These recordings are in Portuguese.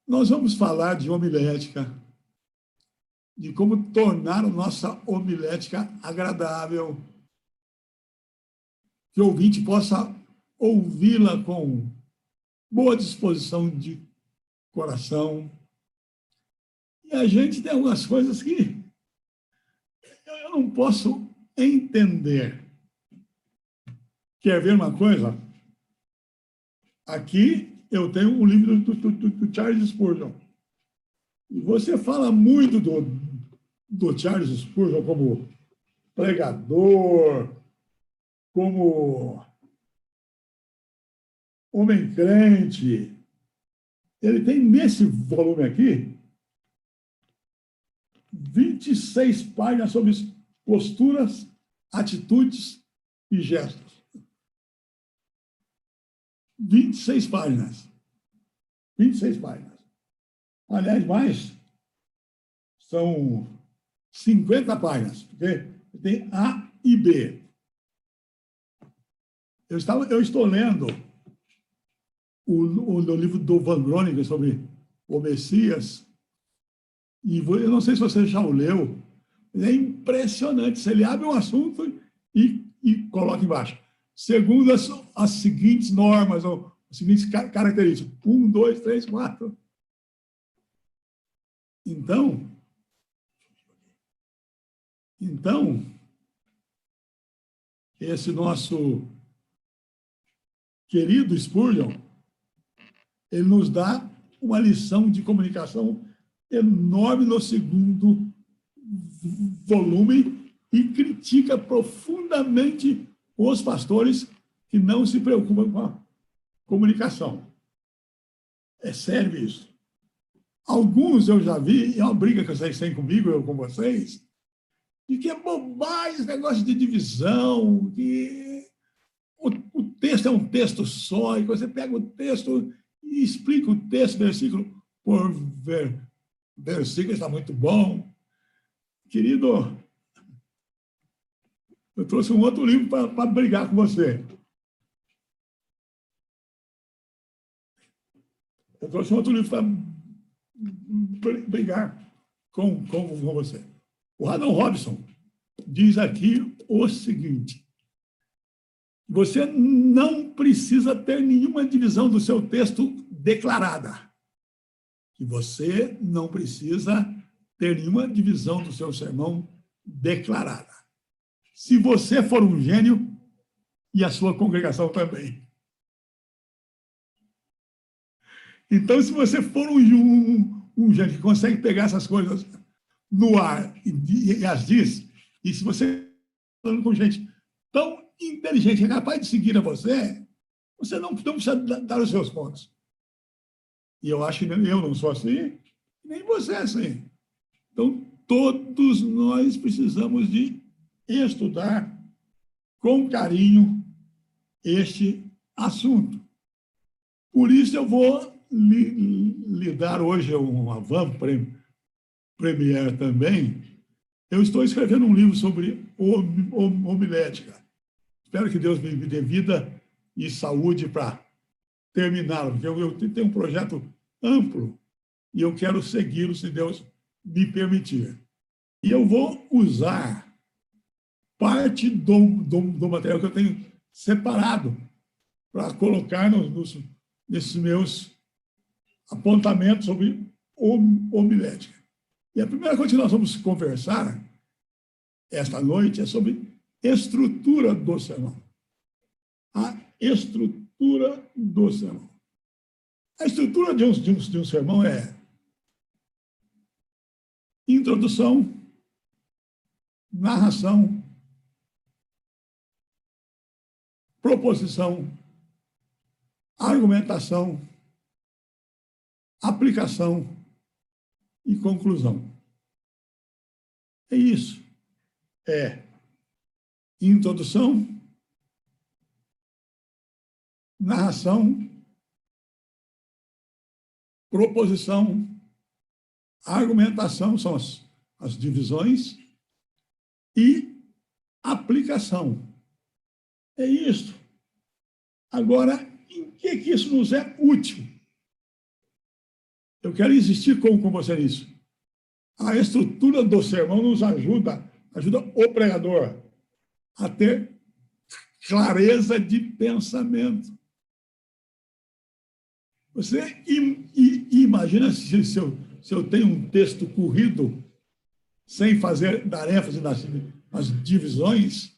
Nós vamos falar de homilética, de como tornar a nossa homilética agradável, que o ouvinte possa ouvi-la com boa disposição de coração. E a gente tem algumas coisas que eu não posso entender. Quer ver uma coisa? Aqui eu tenho um livro do Charles Spurgeon. E você fala muito do Charles Spurgeon como pregador, como homem crente. Ele tem nesse volume aqui 26 páginas sobre posturas, atitudes e gestos. 26 páginas. 26 páginas. Aliás, mais, são 50 páginas, porque tem A e B. Eu estou lendo o livro do Van Groningen sobre o Messias, e eu não sei se você já o leu, é impressionante. Se ele abre um assunto e coloca embaixo. Segundo as seguintes normas, ou as seguintes características. 1, 2, 3, 4. Então, esse nosso querido Spurgeon, ele nos dá uma lição de comunicação enorme no segundo volume e critica profundamente os pastores que não se preocupam com a comunicação. É sério isso. Alguns eu já vi, é uma briga que vocês têm comigo, eu com vocês, de que é bobagem esse negócio de divisão, que o texto é um texto só, e você pega o texto e explica o texto, versículo por versículo, está muito bom. Querido, eu trouxe um outro livro para brigar com você. Eu trouxe um outro livro para brigar com você. O Haddon Robinson diz aqui o seguinte: você não precisa ter nenhuma divisão do seu texto declarada. Que você não precisa ter nenhuma divisão do seu sermão declarada. Se você for um gênio, e a sua congregação também. Então, se você for um gênio que consegue pegar essas coisas no ar e as diz, e se você está falando com gente tão inteligente, é capaz de seguir a você, você não precisa dar os seus pontos. E eu acho que eu não sou assim, nem você é assim. Então, todos nós precisamos de estudar com carinho este assunto. Por isso, eu vou lhe dar hoje uma van premiere também. Eu estou escrevendo um livro sobre homilética. Espero que Deus me dê vida e saúde para terminá-lo, porque eu tenho um projeto amplo e eu quero segui-lo, se Deus me permitir. E eu vou usar parte do material que eu tenho separado para colocar nesses meus apontamentos sobre homilética. E a primeira coisa que nós vamos conversar esta noite é sobre estrutura do sermão. A estrutura do sermão. A estrutura de um sermão é introdução, narração, proposição, argumentação, aplicação e conclusão. É isso. É introdução, narração, proposição, argumentação, são as divisões, e aplicação. É isso. Agora, em que isso nos é útil? eu quero insistir com você nisso. A estrutura do sermão nos ajuda o pregador a ter clareza de pensamento. Você imagina se eu tenho um texto corrido, sem dar ênfase nas divisões,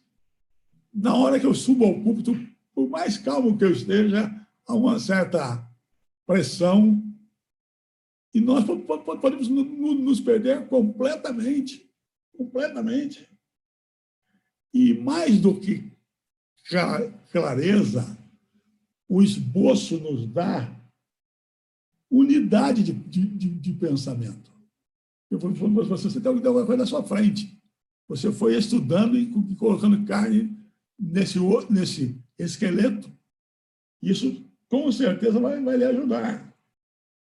na hora que eu subo ao púlpito, por mais calmo que eu esteja, há uma certa pressão, e nós podemos nos perder completamente. E mais do que clareza, o esboço nos dá unidade de pensamento. Você tem alguma coisa na sua frente. Você foi estudando e colocando carne nesse esqueleto. Isso, com certeza, vai lhe ajudar.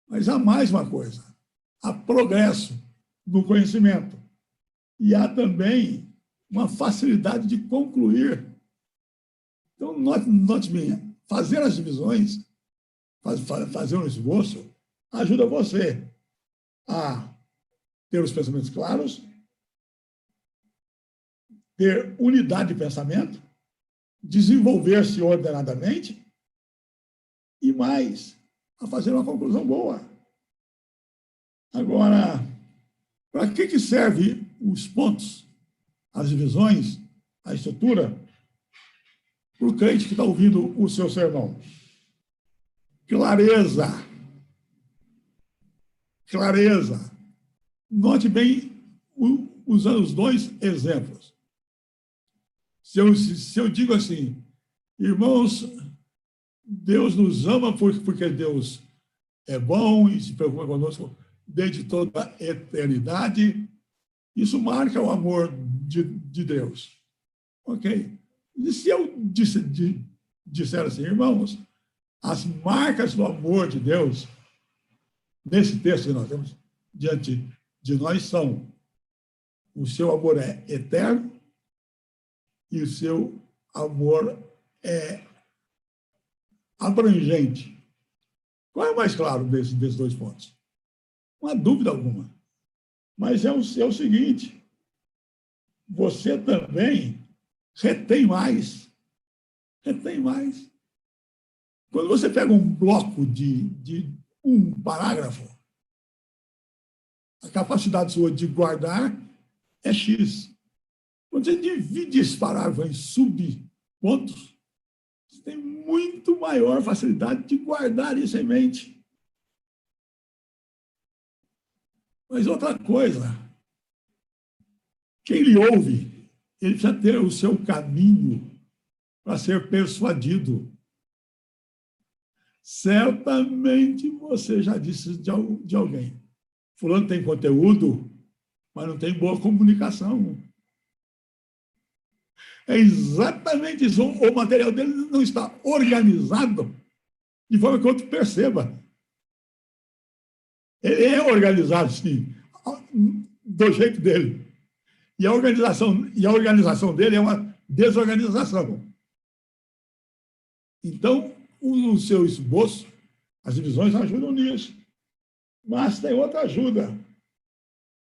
Mas há mais uma coisa. Há progresso no conhecimento. E há também uma facilidade de concluir. Então, note bem, fazer as divisões, fazer um esboço, ajuda você a ter os pensamentos claros, ter unidade de pensamento, desenvolver-se ordenadamente e mais, a fazer uma conclusão boa. Agora, para que serve os pontos, as divisões, a estrutura? Para o crente que está ouvindo o seu sermão. Clareza. Note bem, usando os dois exemplos. Se eu digo assim, irmãos, Deus nos ama porque Deus é bom e se preocupa conosco desde toda a eternidade, isso marca o amor de Deus. Ok? E se eu disser assim, irmãos, as marcas do amor de Deus, nesse texto que nós temos diante de nós, são: o seu amor é eterno e o seu amor é abrangente. Qual é o mais claro desses dois pontos? Não há dúvida alguma. Mas é o seguinte, você também retém mais. Quando você pega um bloco de um parágrafo, a capacidade sua de guardar é X. Quando você divide esse parágrafo em subpontos, você tem muito maior facilidade de guardar isso em mente. Mas outra coisa, quem lhe ouve, ele precisa ter o seu caminho para ser persuadido. Certamente você já disse de alguém: fulano tem conteúdo, mas não tem boa comunicação. É exatamente isso. O material dele não está organizado de forma que o outro perceba. Ele é organizado, sim, do jeito dele. E a organização dele é uma desorganização. Então, o seu esboço, as divisões ajudam nisso. Mas tem outra ajuda.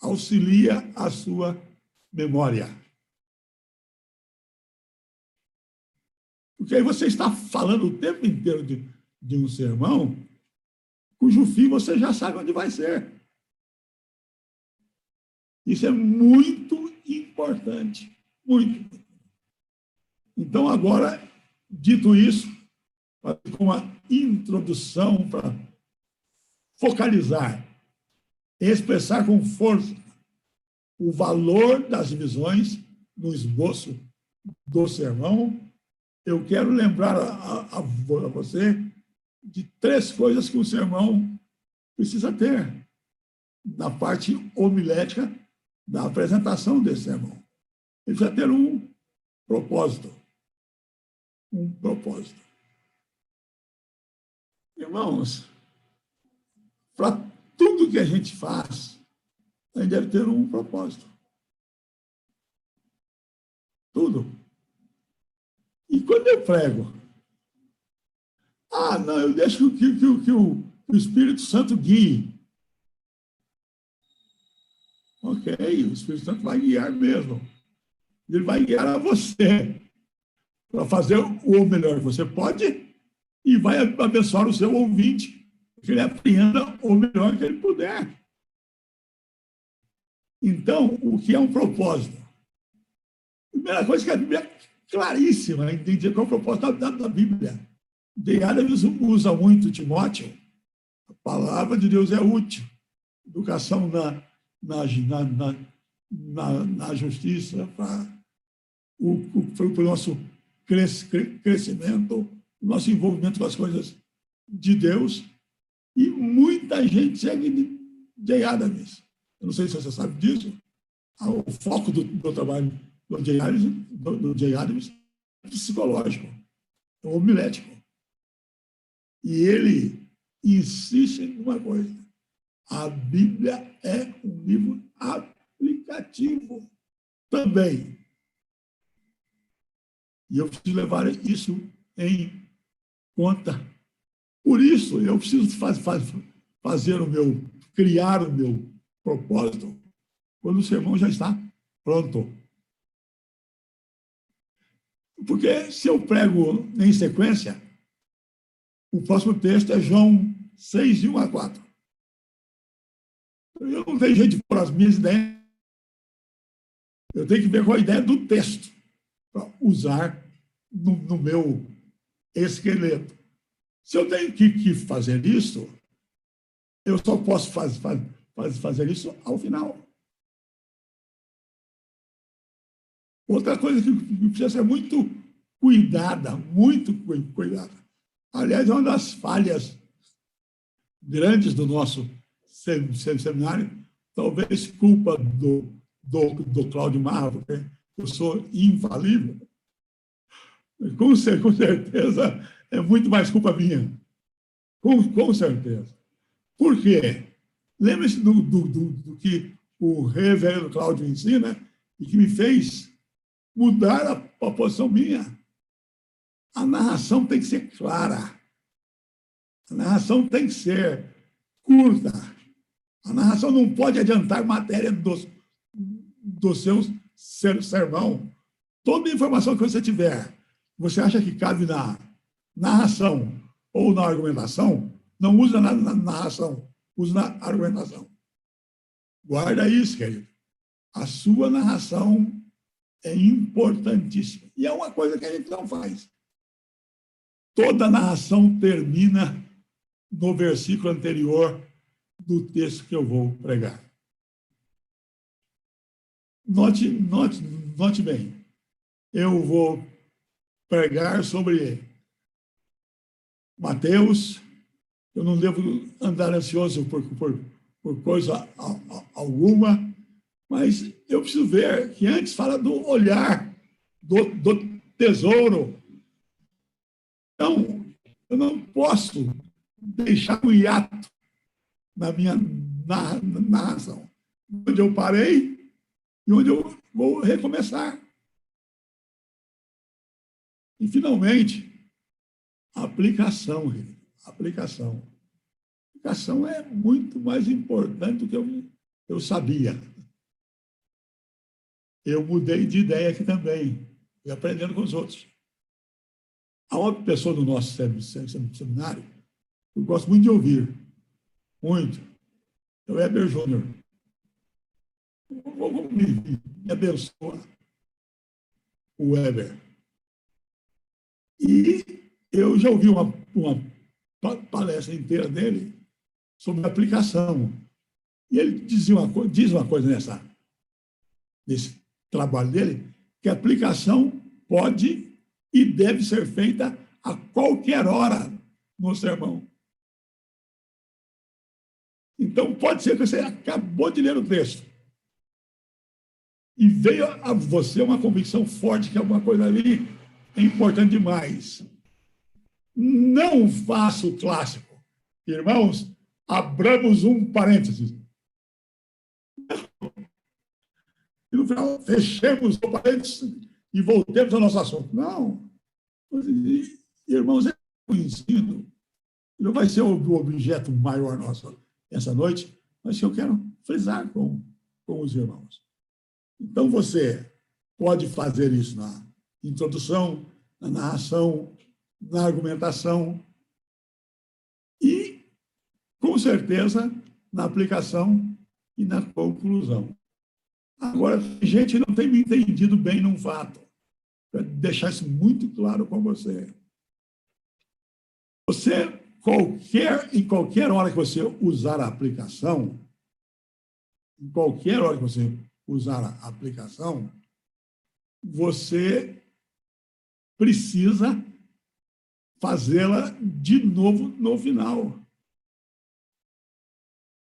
Auxilia a sua memória. Porque aí você está falando o tempo inteiro de um sermão cujo fim você já sabe onde vai ser. Isso é muito importante. Muito. Então, agora, dito isso, com uma introdução para focalizar, expressar com força o valor das divisões no esboço do sermão, eu quero lembrar a você de 3 coisas que o sermão precisa ter na parte homilética da apresentação desse sermão. Ele precisa ter um propósito. Irmãos, para tudo que a gente faz, a gente deve ter um propósito. Tudo. E quando eu prego, não, eu deixo que o Espírito Santo guie. Ok, o Espírito Santo vai guiar mesmo. Ele vai guiar a você para fazer o melhor que você pode e vai abençoar o seu ouvinte, que ele apreenda o melhor que ele puder. Então, o que é um propósito? A primeira coisa que a Bíblia é claríssima em dizer qual é o propósito da Bíblia. De Adams usa muito Timóteo. A palavra de Deus é útil. Educação na justiça, para o nosso crescimento, o nosso envolvimento com as coisas de Deus. E muita gente segue Jay Adams. Eu não sei se você sabe disso. O foco do trabalho do Jay Adams é psicológico, é homilético. E ele insiste numa coisa: a Bíblia é um livro aplicativo também. E eu preciso levar isso em conta. Por isso, eu preciso criar o meu propósito quando o sermão já está pronto. Porque se eu prego em sequência, o próximo texto é João 6, de 1 a 4. Eu não tenho jeito de pôr as minhas ideias. Eu tenho que ver qual a ideia do texto para usar no meu esqueleto. Se eu tenho que fazer isso, eu só posso fazer isso ao final. Outra coisa que precisa ser muito cuidada. Aliás, é uma das falhas grandes do nosso seminário, talvez culpa do Cláudio Marra, porque eu sou infalível. Com certeza, é muito mais culpa minha. Com certeza. Por quê? Lembre-se do que o reverendo Cláudio ensina e que me fez mudar a posição minha. A narração tem que ser clara. A narração tem que ser curta. A narração não pode adiantar matéria do seu sermão. Toda informação que você tiver, você acha que cabe na narração ou na argumentação, não usa na narração, usa na argumentação. Guarda isso, querido. A sua narração é importantíssima. E é uma coisa que a gente não faz. Toda narração termina no versículo anterior do texto que eu vou pregar. Note bem. Eu vou pregar sobre Mateus. Eu não devo andar ansioso por coisa alguma, mas eu preciso ver que antes fala do olhar, do tesouro. Então, eu não posso deixar um hiato na minha narração. Onde eu parei e onde eu vou recomeçar. E, finalmente, a aplicação. A aplicação é muito mais importante do que eu sabia. Eu mudei de ideia aqui também, e aprendendo com os outros. Há uma pessoa do nosso seminário que eu gosto muito de ouvir, muito, é o Weber Júnior. Me abençoa o Weber. E eu já ouvi uma palestra inteira dele sobre aplicação. E ele diz uma coisa nesse trabalho dele, que a aplicação pode e deve ser feita a qualquer hora no sermão. Então, pode ser que você acabou de ler o texto e veio a você uma convicção forte que alguma coisa ali é importante demais. Não faça o clássico. Irmãos, abramos um parênteses. E no final, fechemos o parênteses e voltemos ao nosso assunto. Não. Irmãos, é um ensino. Não vai ser o objeto maior nosso essa noite, mas que eu quero frisar com com os irmãos. Então, você pode fazer isso na introdução, na narração, na argumentação e, com certeza, na aplicação e na conclusão. Agora, a gente não tem me entendido bem num fato, para deixar isso muito claro com você. Em qualquer hora que você usar a aplicação, você precisa fazê-la de novo no final.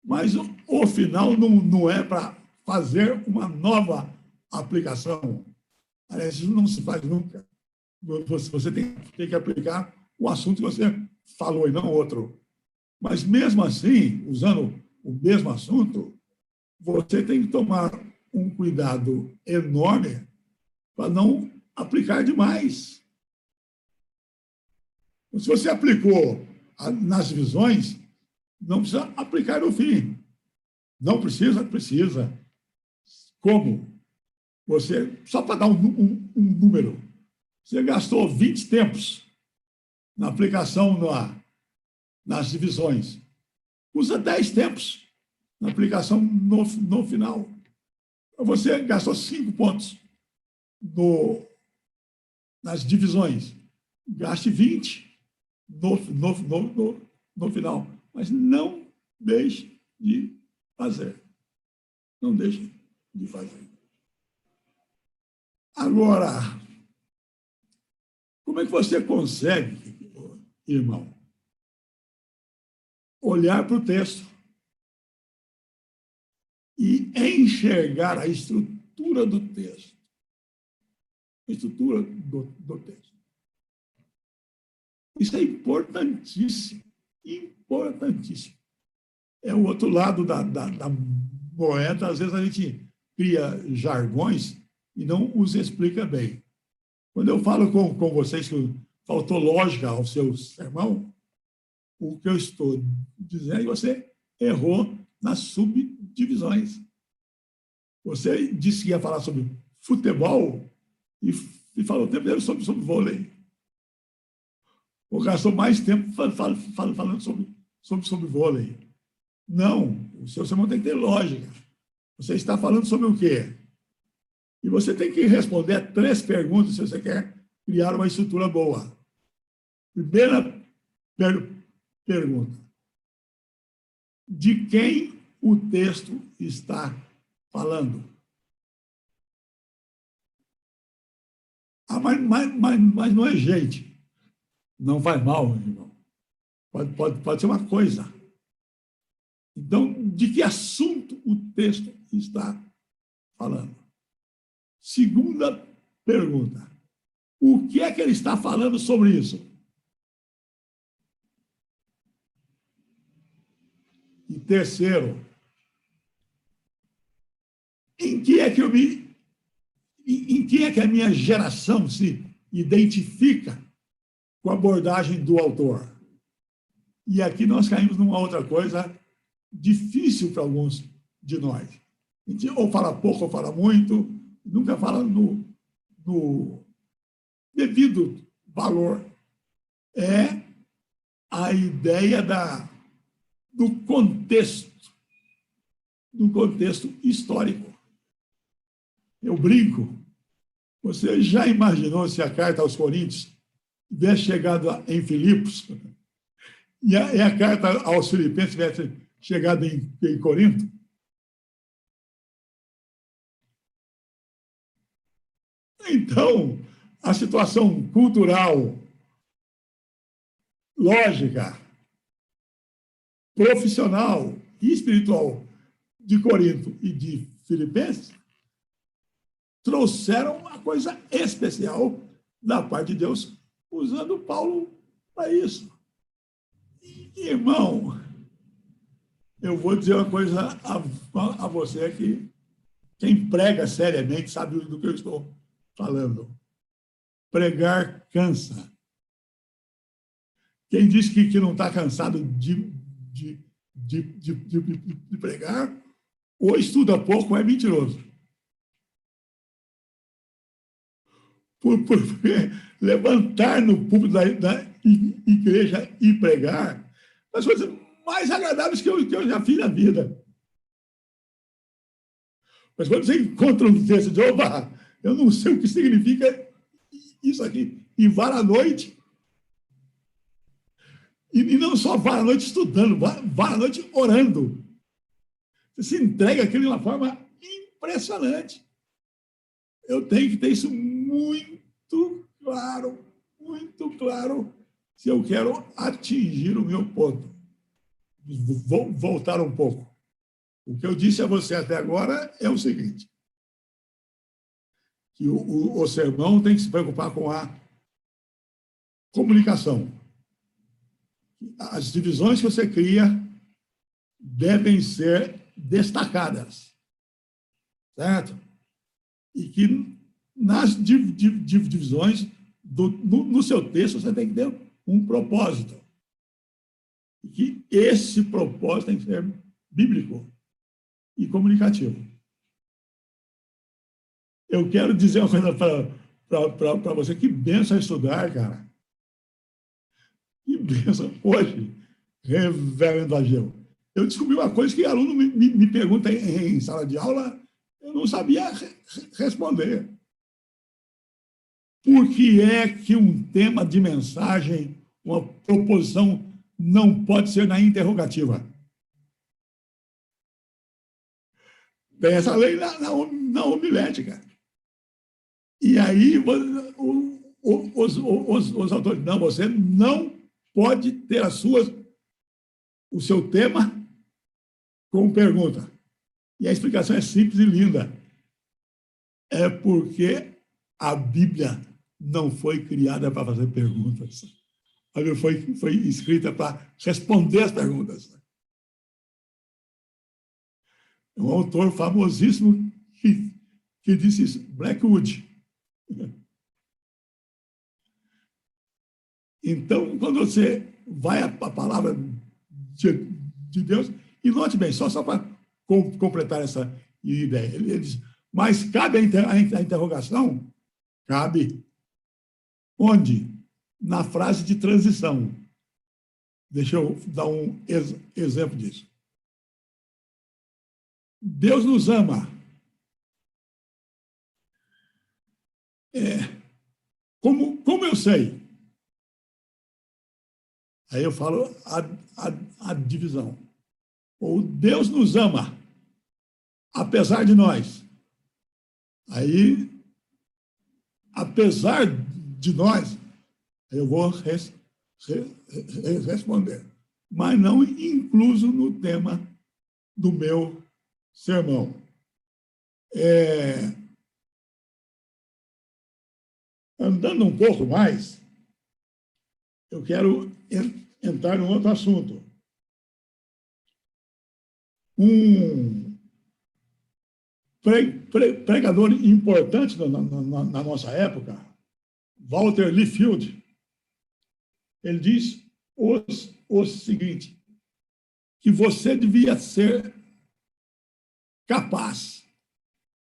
Mas o final não é para fazer uma nova aplicação. Aliás, isso não se faz nunca. Você tem que aplicar o assunto que você falou e não outro. Mas, mesmo assim, usando o mesmo assunto, você tem que tomar um cuidado enorme para não aplicar demais. Se você aplicou nas divisões, não precisa aplicar no fim. Não precisa? Precisa. Como? Só para dar um número, você gastou 20 tempos na aplicação nas divisões. Usa 10 tempos na aplicação no final. Você gastou 5 pontos nas divisões. Gaste 20 no final. Mas não deixe de fazer. Não deixe de fazer. Agora, como é que você consegue, irmão, olhar para o texto e enxergar a estrutura do texto? A estrutura do texto. Isso é importantíssimo. Importantíssimo. É o outro lado da moeda. Às vezes a gente cria jargões e não os explica bem. Quando eu falo com vocês que faltou lógica ao seu sermão, o que eu estou dizendo é que você errou nas subdivisões. Você disse que ia falar sobre futebol e falou o tempo inteiro sobre vôlei. Ou gastou mais tempo falando sobre vôlei. Não, o seu sermão tem que ter lógica. Você está falando sobre o quê? E você tem que responder a 3 perguntas se você quer criar uma estrutura boa. Primeira pergunta. De quem o texto está falando? Mas não é gente. Não faz mal, irmão. Pode ser uma coisa. Então, de que assunto o texto está falando? Segunda pergunta. O que é que ele está falando sobre isso? E terceiro, em que é que a minha geração se identifica com a abordagem do autor? E aqui nós caímos numa outra coisa difícil para alguns de nós. A gente ou fala pouco ou fala muito, nunca fala no devido valor. É a ideia do contexto histórico. Eu brinco. Você já imaginou se a carta aos Coríntios tivesse chegado em Filipos e a carta aos Filipenses tivesse chegado em Corinto? Então, a situação cultural, lógica, profissional e espiritual de Corinto e de Filipenses trouxeram uma coisa especial da parte de Deus, usando Paulo para isso. E, irmão, eu vou dizer uma coisa a você que quem prega seriamente sabe do que eu estou falando. Pregar cansa. Quem diz que não está cansado de pregar, ou estuda pouco ou é mentiroso. Porque levantar no púlpito da igreja e pregar as coisas mais agradáveis que eu já fiz na vida. Mas quando você encontra um texto de opa, eu não sei o que significa isso aqui, e vara à noite, e não só vara à noite estudando, vara à noite orando. Você se entrega aquilo de uma forma impressionante. Eu tenho que ter isso muito claro, se eu quero atingir o meu ponto. Vou voltar um pouco. O que eu disse a você até agora é o seguinte, que o sermão tem que se preocupar com a comunicação. As divisões que você cria devem ser destacadas, certo? E que nas divisões, no seu texto, você tem que ter um propósito. E que esse propósito tem que ser bíblico e comunicativo. Eu quero dizer uma coisa para você, que benção estudar, cara. Que benção. Hoje, reverendo Ageu, eu descobri uma coisa que aluno me pergunta em sala de aula, eu não sabia responder. Por que é que um tema de mensagem, uma proposição, não pode ser na interrogativa? Tem essa lei na homilética. E aí, os autores, não, você não pode ter o seu tema com pergunta. E a explicação é simples e linda. É porque a Bíblia não foi criada para fazer perguntas. A Bíblia foi escrita para responder as perguntas. Um autor famosíssimo que disse isso, Blackwood. Então, quando você vai à palavra de Deus, e note bem, só para completar essa ideia, ele diz, mas cabe a interrogação? Cabe. Onde? Na frase de transição. Deixa eu dar um exemplo disso. Deus nos ama. Como eu sei? Aí eu falo a divisão. Ou Deus nos ama, apesar de nós. Aí, apesar de nós, eu vou responder, mas não incluso no tema do meu sermão. Andando um pouco mais, eu quero entrar em outro assunto. Um pregador importante na nossa época, Walter Liefeld, ele diz o seguinte, que você devia ser capaz,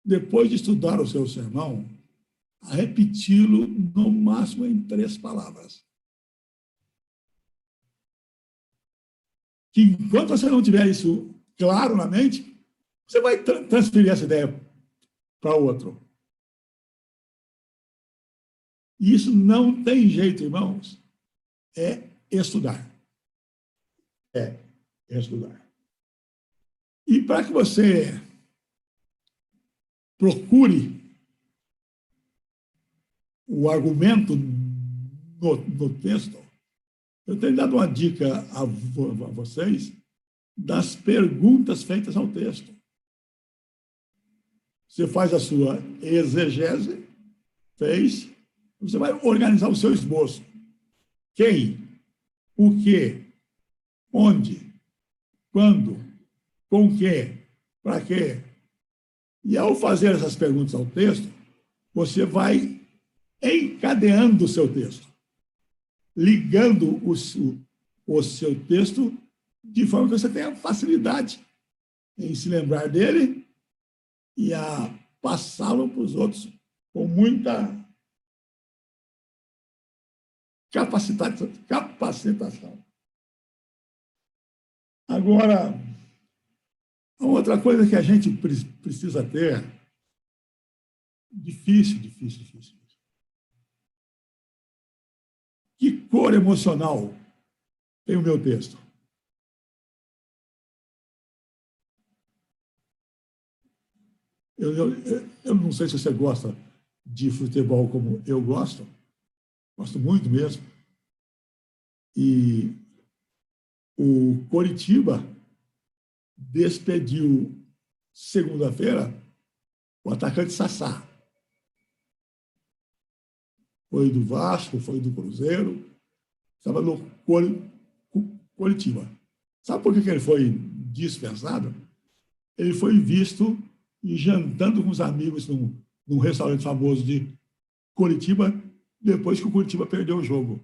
depois de estudar o seu sermão, a repeti-lo no máximo em 3 palavras. Que enquanto você não tiver isso claro na mente, você vai transferir essa ideia para outro. E isso não tem jeito, irmãos. É estudar. É estudar. E para que você procure o argumento no texto, eu tenho dado uma dica a vocês das perguntas feitas ao texto. Você faz a sua exegese, você vai organizar o seu esboço. Quem? O que? Onde? Quando? Com que? Para quê? E ao fazer essas perguntas ao texto, você vai encadeando o seu texto, ligando o seu texto de forma que você tenha facilidade em se lembrar dele e a passá-lo para os outros com muita capacitação. Agora, a outra coisa que a gente precisa ter, difícil. Que cor emocional tem o meu texto? Eu não sei se você gosta de futebol como eu gosto muito mesmo. E o Coritiba despediu, segunda-feira, o atacante Sassá. Foi do Vasco, foi do Cruzeiro, estava no Coritiba. Sabe por que ele foi dispensado? Ele foi visto jantando com os amigos num restaurante famoso de Coritiba, depois que o Coritiba perdeu o jogo.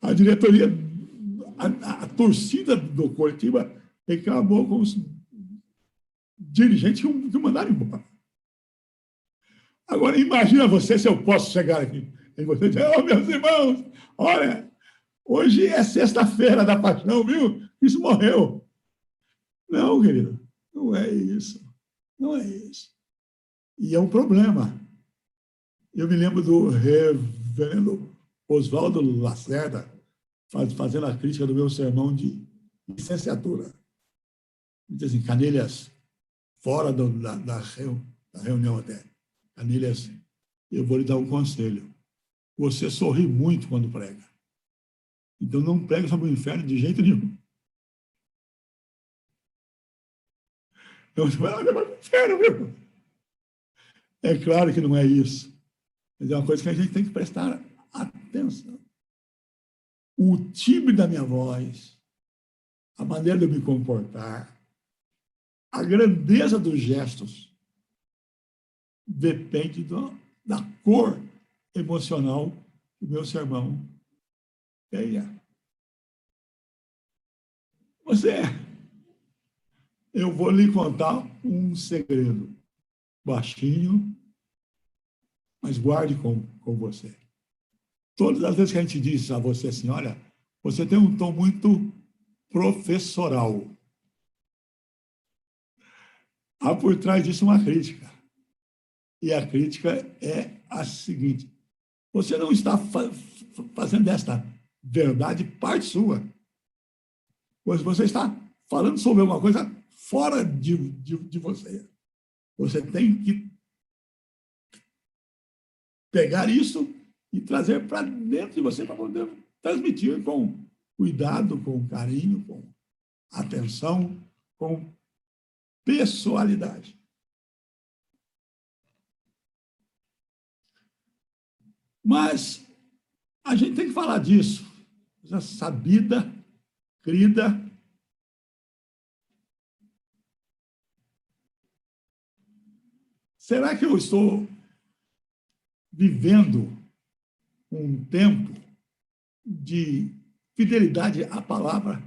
A diretoria, a torcida do Coritiba reclamou com os dirigentes que o mandaram embora. Agora, imagina você se eu posso chegar aqui e você dizer, meus irmãos, olha, hoje é sexta-feira da paixão, viu? Isso morreu. Não, querido, não é isso. Não é isso. E é um problema. Eu me lembro do reverendo Oswaldo Lacerda fazendo a crítica do meu sermão de licenciatura. Ele diz assim, Canelhas, fora da reunião até. Canelhas, eu vou lhe dar um conselho. Você sorri muito quando prega. Então não pregue sobre o inferno de jeito nenhum. Eu vou inferno, viu? É claro que não é isso. Mas é uma coisa que a gente tem que prestar atenção. O timbre da minha voz, a maneira de eu me comportar, a grandeza dos gestos depende da cor emocional que o meu sermão tenha. Eu vou lhe contar um segredo, baixinho, mas guarde com você. Todas as vezes que a gente diz a você assim, olha, você tem um tom muito professoral. Há por trás disso uma crítica. E a crítica é a seguinte, você não está fazendo desta verdade parte sua. Pois você está falando sobre alguma coisa fora de você. Você tem que pegar isso e trazer para dentro de você para poder transmitir com cuidado, com carinho, com atenção, com pessoalidade. Mas a gente tem que falar disso. Coisa sabida, crida. Será que eu estou vivendo um tempo de fidelidade à palavra?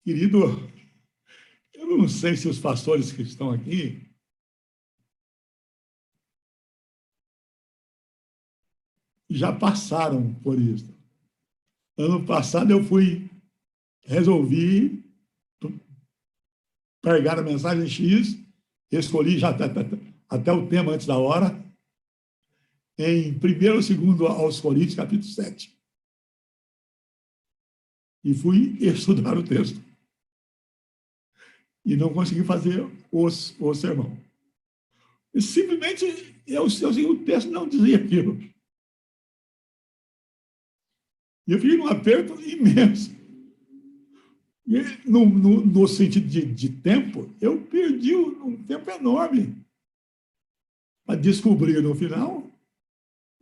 Querido, eu não sei se os pastores que estão aqui já passaram por isso. Ano passado eu resolvi pregar a mensagem X, escolhi já até o tema antes da hora, em 1º e 2º aos Coríntios, capítulo 7. E fui estudar o texto. E não consegui fazer o sermão. E simplesmente, o texto não dizia aquilo. E eu fiquei num aperto imenso. E no sentido de tempo, eu perdi um tempo enorme para descobrir no final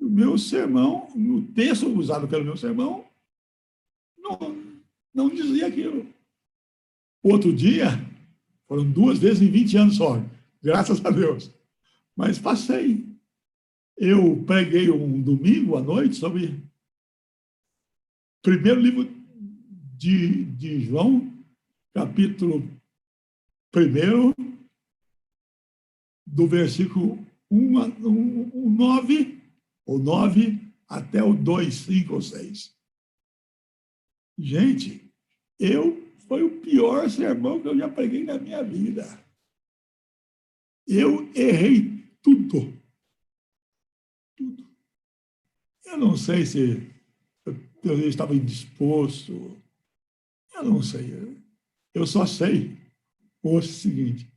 o meu sermão, o texto usado pelo meu sermão, não dizia aquilo. Outro dia, foram 2 vezes em 20 anos só, graças a Deus. Mas passei. eu preguei um domingo à noite sobre o primeiro livro de João, capítulo 1, do versículo 9, ou 9, até o 2, 5 ou 6. Gente, foi o pior sermão que eu já preguei na minha vida. Eu errei tudo. Tudo. Eu não sei se eu estava indisposto. Eu não sei. Eu só sei o seguinte.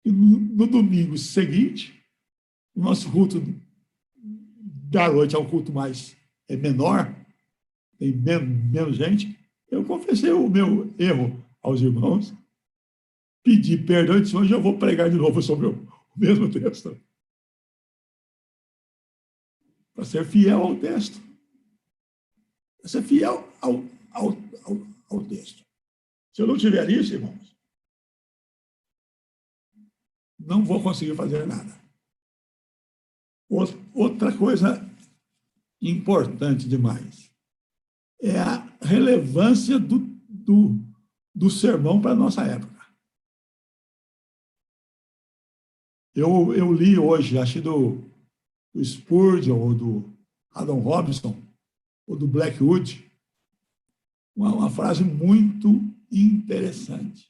No domingo seguinte, o nosso culto da noite é um culto mais menor, tem menos gente. Eu confessei o meu erro aos irmãos, pedi perdão e disse, hoje eu vou pregar de novo sobre o mesmo texto. Para ser fiel ao texto. Para ser fiel ao texto. Se eu não tiver isso, irmãos, não vou conseguir fazer nada. Outra coisa importante demais é a relevância do sermão para a nossa época. Eu li hoje, acho do Spurgeon, ou do Adam Robinson, ou do Blackwood, uma frase muito interessante.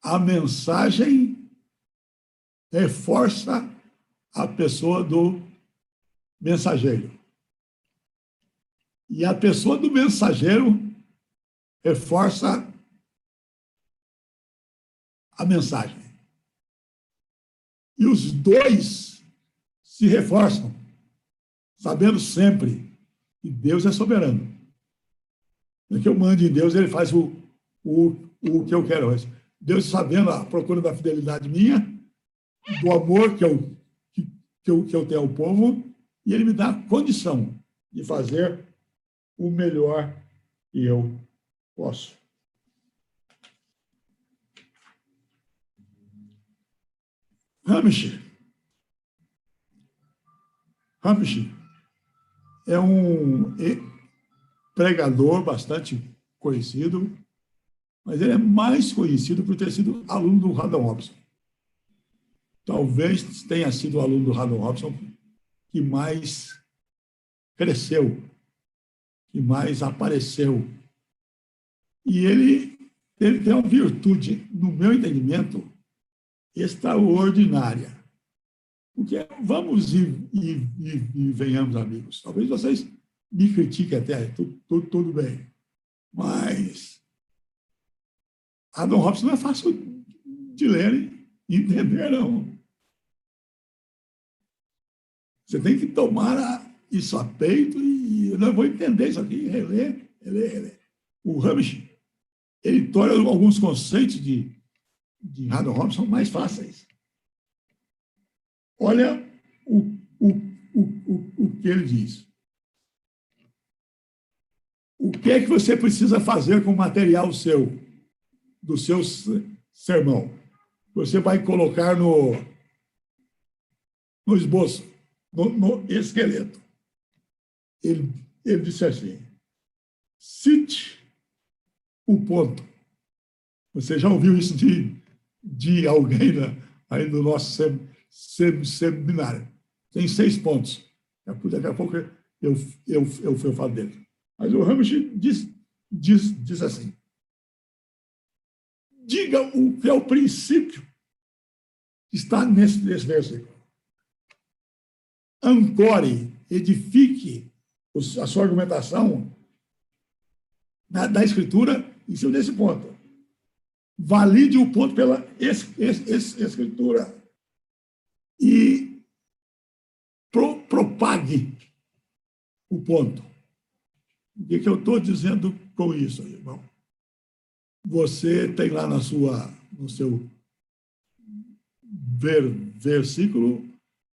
A mensagem reforça a pessoa do mensageiro. E a pessoa do mensageiro reforça a mensagem. E os dois se reforçam, sabendo sempre que Deus é soberano. Não é que eu mande em Deus, ele faz o que eu quero. Deus, sabendo a procura da fidelidade minha, do amor que eu tenho ao povo, e ele me dá a condição de fazer o melhor que eu posso. Hamish é um pregador bastante conhecido, mas ele é mais conhecido por ter sido aluno do Haddon Robinson. Talvez tenha sido o aluno do Haddon Robinson que mais cresceu, que mais apareceu. E ele tem uma virtude, no meu entendimento, extraordinária. Porque vamos e venhamos, amigos. Talvez vocês me critiquem até, tudo bem. Mas Haddon Robinson não é fácil de ler e entender, não. Você tem que tomar isso a peito e eu não vou entender isso aqui, reler. O Hamish, ele torna alguns conceitos de Haddon Robinson mais fáceis. Olha o que ele diz. O que é que você precisa fazer com o material do seu sermão? Você vai colocar no esboço, no esqueleto. Ele disse assim, cite o ponto. Você já ouviu isso de alguém aí no nosso seminário? Tem 6 pontos. Daqui a pouco eu falo dele. Mas o Hamish diz assim, diga o que é o princípio que está nesse versículo. Ancore, edifique a sua argumentação da Escritura em cima desse ponto. Valide o ponto pela Escritura e propague o ponto. O que eu estou dizendo com isso, irmão? Você tem lá no seu versículo,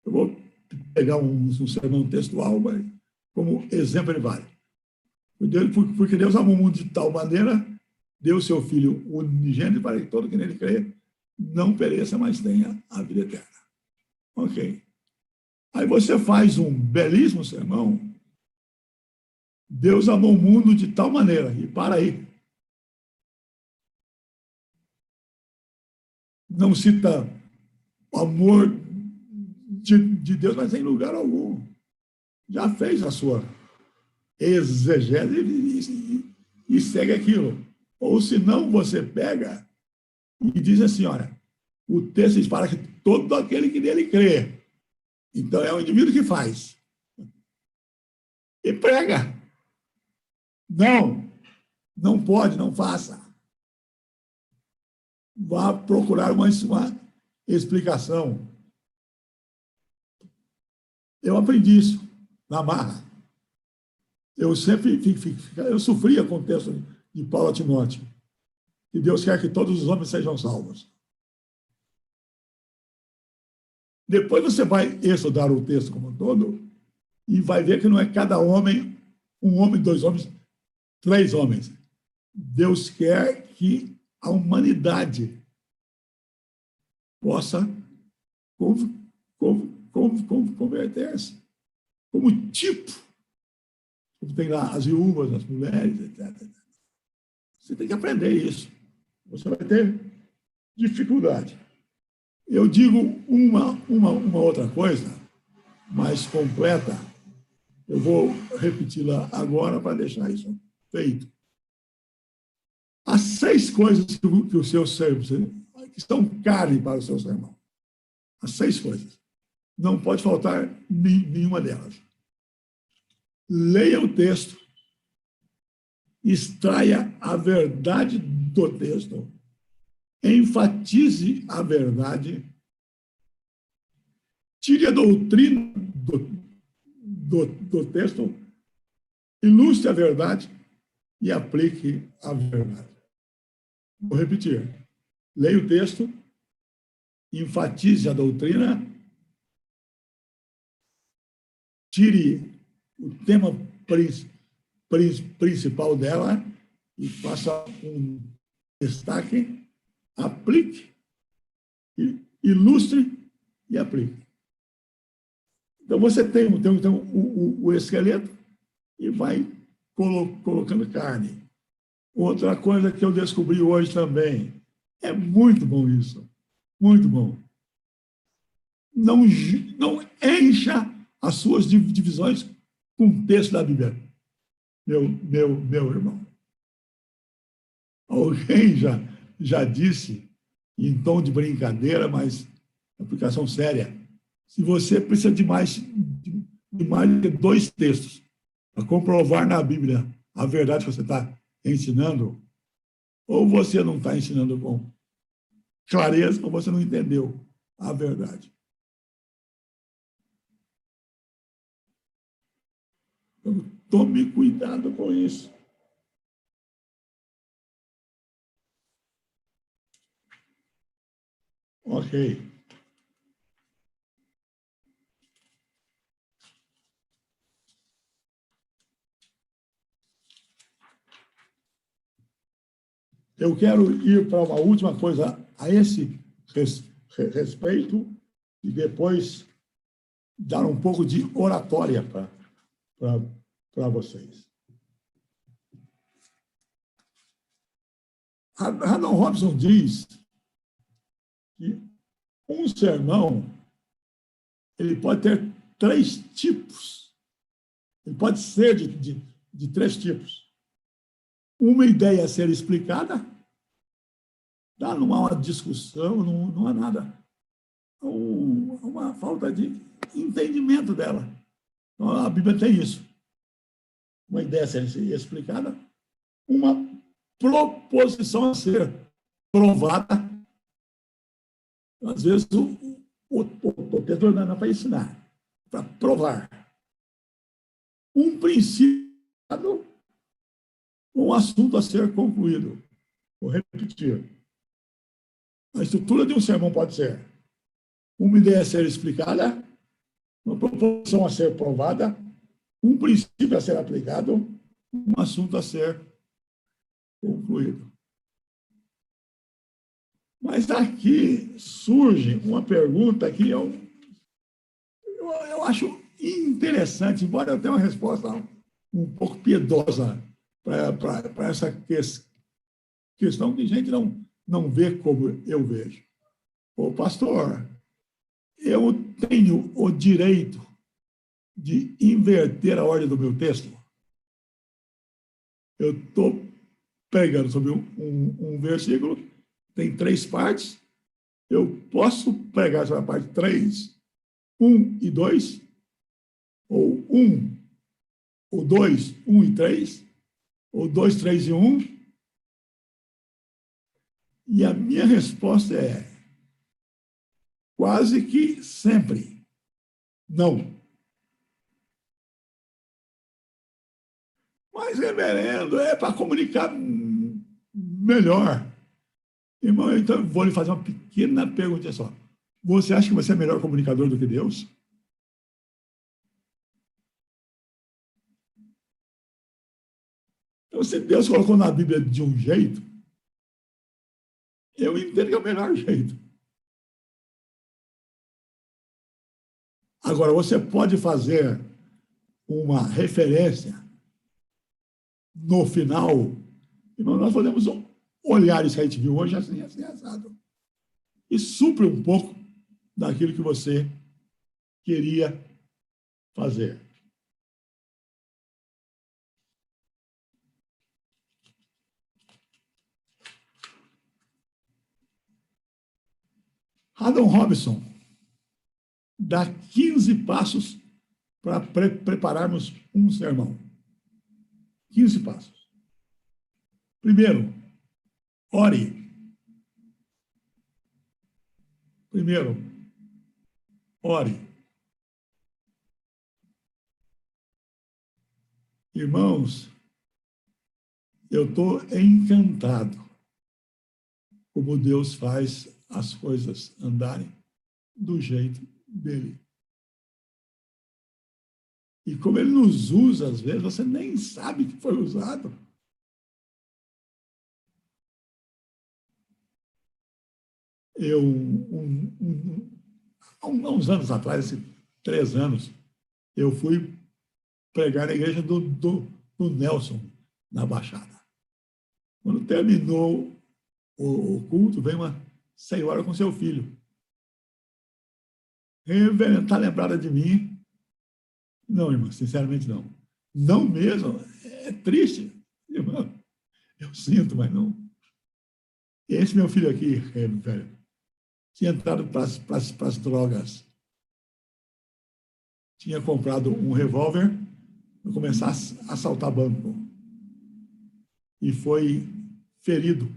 eu vou pegar um sermão textual, mas como exemplo ele vale. Porque Deus amou o mundo de tal maneira, deu o seu Filho unigênito para que todo que nele crê não pereça, mas tenha a vida eterna. Ok. Aí você faz um belíssimo sermão. Deus amou o mundo de tal maneira, e para aí. Não cita o amor de Deus, mas em lugar algum. Já fez a sua exegese e segue aquilo. Ou se não, você pega e diz assim, olha, o texto diz para que todo aquele que nele crê. Então é o indivíduo que faz. E prega. Não, não pode, não faça. Vá procurar uma explicação. Eu aprendi isso na marra. Eu sempre eu sofria com o texto de Paulo a Timóteo, que Deus quer que todos os homens sejam salvos. Depois você vai estudar o texto como um todo e vai ver que não é cada homem, um homem, dois homens, três homens. Deus quer que a humanidade possa converter-se como tipo. Como tem lá as viúvas, as mulheres, etc. Você tem que aprender isso. Você vai ter dificuldade. Eu digo uma outra coisa, mais completa. Eu vou repeti-la agora para deixar isso feito. As 6 coisas que o seu sermão, que são carne para o seu sermão. As 6 coisas. Não pode faltar nenhuma delas. Leia o texto, extraia a verdade do texto, enfatize a verdade, tire a doutrina do texto, ilustre a verdade e aplique a verdade. Vou repetir. Leia o texto, enfatize a doutrina, tire o tema principal dela e faça um destaque, aplique, ilustre e aplique. Então, você tem o esqueleto e vai colocando carne. Outra coisa que eu descobri hoje também, é muito bom isso, muito bom. Não encha as suas divisões com o texto da Bíblia, meu irmão. Alguém já disse, em tom de brincadeira, mas aplicação séria, se você precisa de mais de 2 textos para comprovar na Bíblia a verdade que você está ensinando, ou você não está ensinando com clareza, ou você não entendeu a verdade. Então, tome cuidado com isso. Ok. Eu quero ir para uma última coisa a esse respeito e depois dar um pouco de oratória para vocês. Haddon Robinson diz que um sermão ele pode ter 3 tipos. Ele pode ser de 3 tipos. Uma ideia a ser explicada, não há uma discussão, não há nada. Há uma falta de entendimento dela. Então, a Bíblia tem isso. Uma ideia a ser explicada, uma proposição a ser provada. Às vezes, o texto não é para ensinar, para provar. Um princípio, um assunto a ser concluído. Vou repetir. A estrutura de um sermão pode ser uma ideia a ser explicada, uma proposição a ser provada, um princípio a ser aplicado, um assunto a ser concluído. Mas aqui surge uma pergunta que eu eu acho interessante, embora eu tenha uma resposta um pouco piedosa para essa questão que a gente não vê como eu vejo. Ô, pastor, eu tenho o direito de inverter a ordem do meu texto? Eu estou pregando sobre um versículo, tem 3 partes, eu posso pregar sobre a parte 3, 1 e 2, ou 1, ou 2, 1 e 3, ou 2, 3 e 1? E a minha resposta é quase que sempre não. Mas, reverendo, é para comunicar melhor. Irmão, então eu vou lhe fazer uma pequena pergunta só. Você acha que você é melhor comunicador do que Deus? Então, se Deus colocou na Bíblia de um jeito, eu entendo que é o melhor jeito. Agora, você pode fazer uma referência no final. Irmão, nós podemos olhar isso que a gente viu hoje assim, assado. E supre um pouco daquilo que você queria fazer. Adam Robinson dá 15 passos para prepararmos um sermão. 15 passos. Primeiro, ore. Primeiro, ore. Irmãos, eu estou encantado como Deus faz as coisas andarem do jeito dele. E como ele nos usa, às vezes, você nem sabe que foi usado. Eu, há uns anos atrás, 3 anos, eu fui pregar na igreja do Nelson, na Baixada. Quando terminou o culto, veio uma senhora com seu filho. Reverendo, está lembrada de mim? Não, irmã, sinceramente não. Não mesmo, é triste. Irmã, eu sinto, mas não. Esse meu filho aqui, velho, tinha entrado para as drogas. Tinha comprado um revólver para começar a assaltar banco. E foi ferido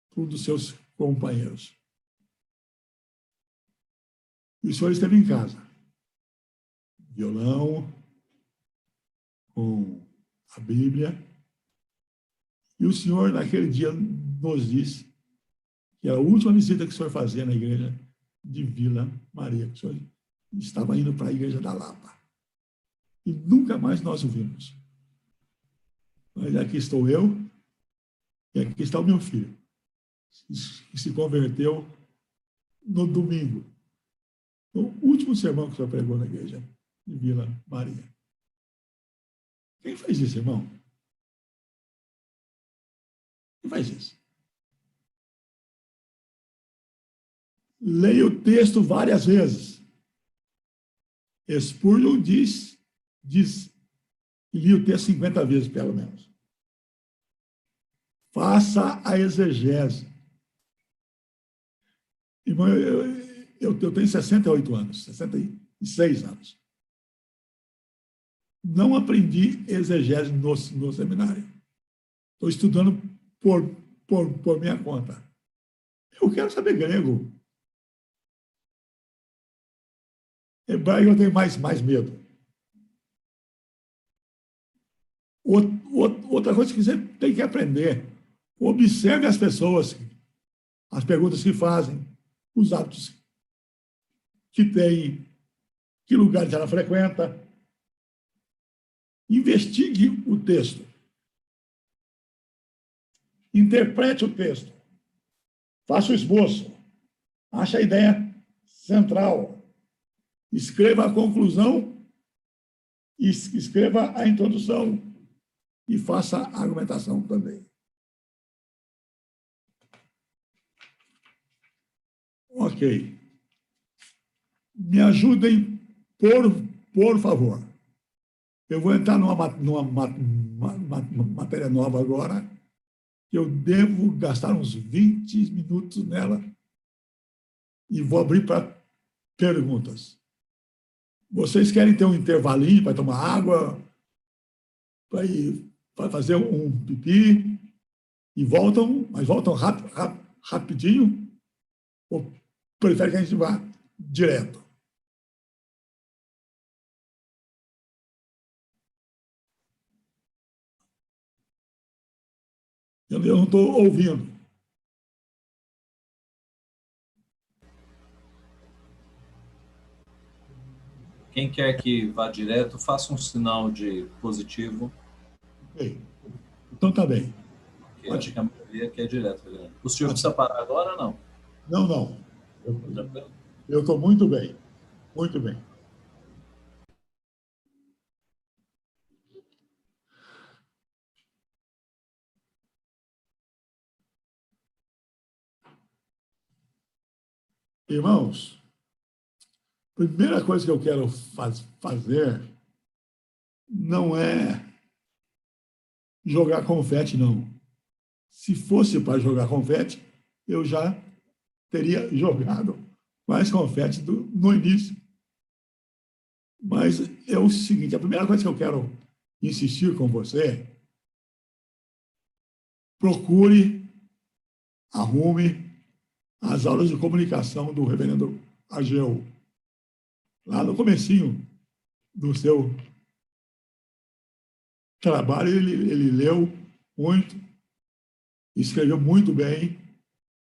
por um dos seus companheiros. E o senhor esteve em casa. Violão, com a Bíblia. E o senhor, naquele dia, nos disse que a última visita que o senhor fazia na igreja de Vila Maria, que o senhor estava indo para a igreja da Lapa. E nunca mais nós o vimos. Mas aqui estou eu e aqui está o meu filho, que se converteu no domingo, no último sermão que o senhor pregou na igreja de Vila Maria. Quem fez isso, irmão? Quem faz isso? Leia o texto várias vezes. Spurgeon diz, e li o texto 50 vezes, pelo menos. Faça a exegese. Irmão, eu tenho 68 anos, 66 anos. Não aprendi exegese no seminário. Estou estudando por minha conta. Eu quero saber grego. Hebraico eu tenho mais medo. Outra coisa que você tem que aprender. Observe as pessoas, as perguntas que fazem, os hábitos que têm, que lugares ela frequenta. Investigue o texto. Interprete o texto. Faça o esboço. Ache a ideia central. escreva a conclusão, escreva a introdução e faça a argumentação também. Ok. Me ajudem, por favor. Eu vou entrar numa matéria nova agora, que eu devo gastar uns 20 minutos nela e vou abrir para perguntas. Vocês querem ter um intervalinho para tomar água, para fazer um pipi e voltam, mas voltam rapidinho? Ou preferem que a gente vá direto? Eu não estou ouvindo. Quem quer que vá direto, faça um sinal de positivo. Okay. Então tá bem. Eu acho que a maioria quer direto. O senhor precisa parar agora ou não? Não, não. Eu estou muito bem. Muito bem. Irmãos, a primeira coisa que eu quero fazer não é jogar confete, não. Se fosse para jogar confete, eu já teria jogado mais confete no início. Mas é o seguinte, a primeira coisa que eu quero insistir com você, procure, arrume as aulas de comunicação do reverendo Ageu. Lá no comecinho do seu trabalho, ele leu muito, escreveu muito bem,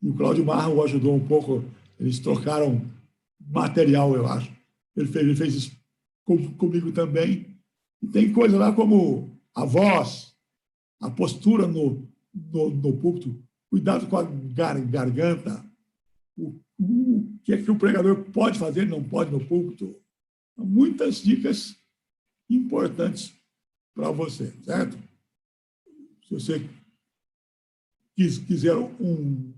e o Cláudio Marra o ajudou um pouco, eles trocaram material, eu acho. Ele fez isso comigo também. E tem coisa lá como a voz, a postura no púlpito, cuidado com a garganta, o que é que o pregador pode fazer, não pode no púlpito. Muitas dicas importantes para você, certo? Se você quiser um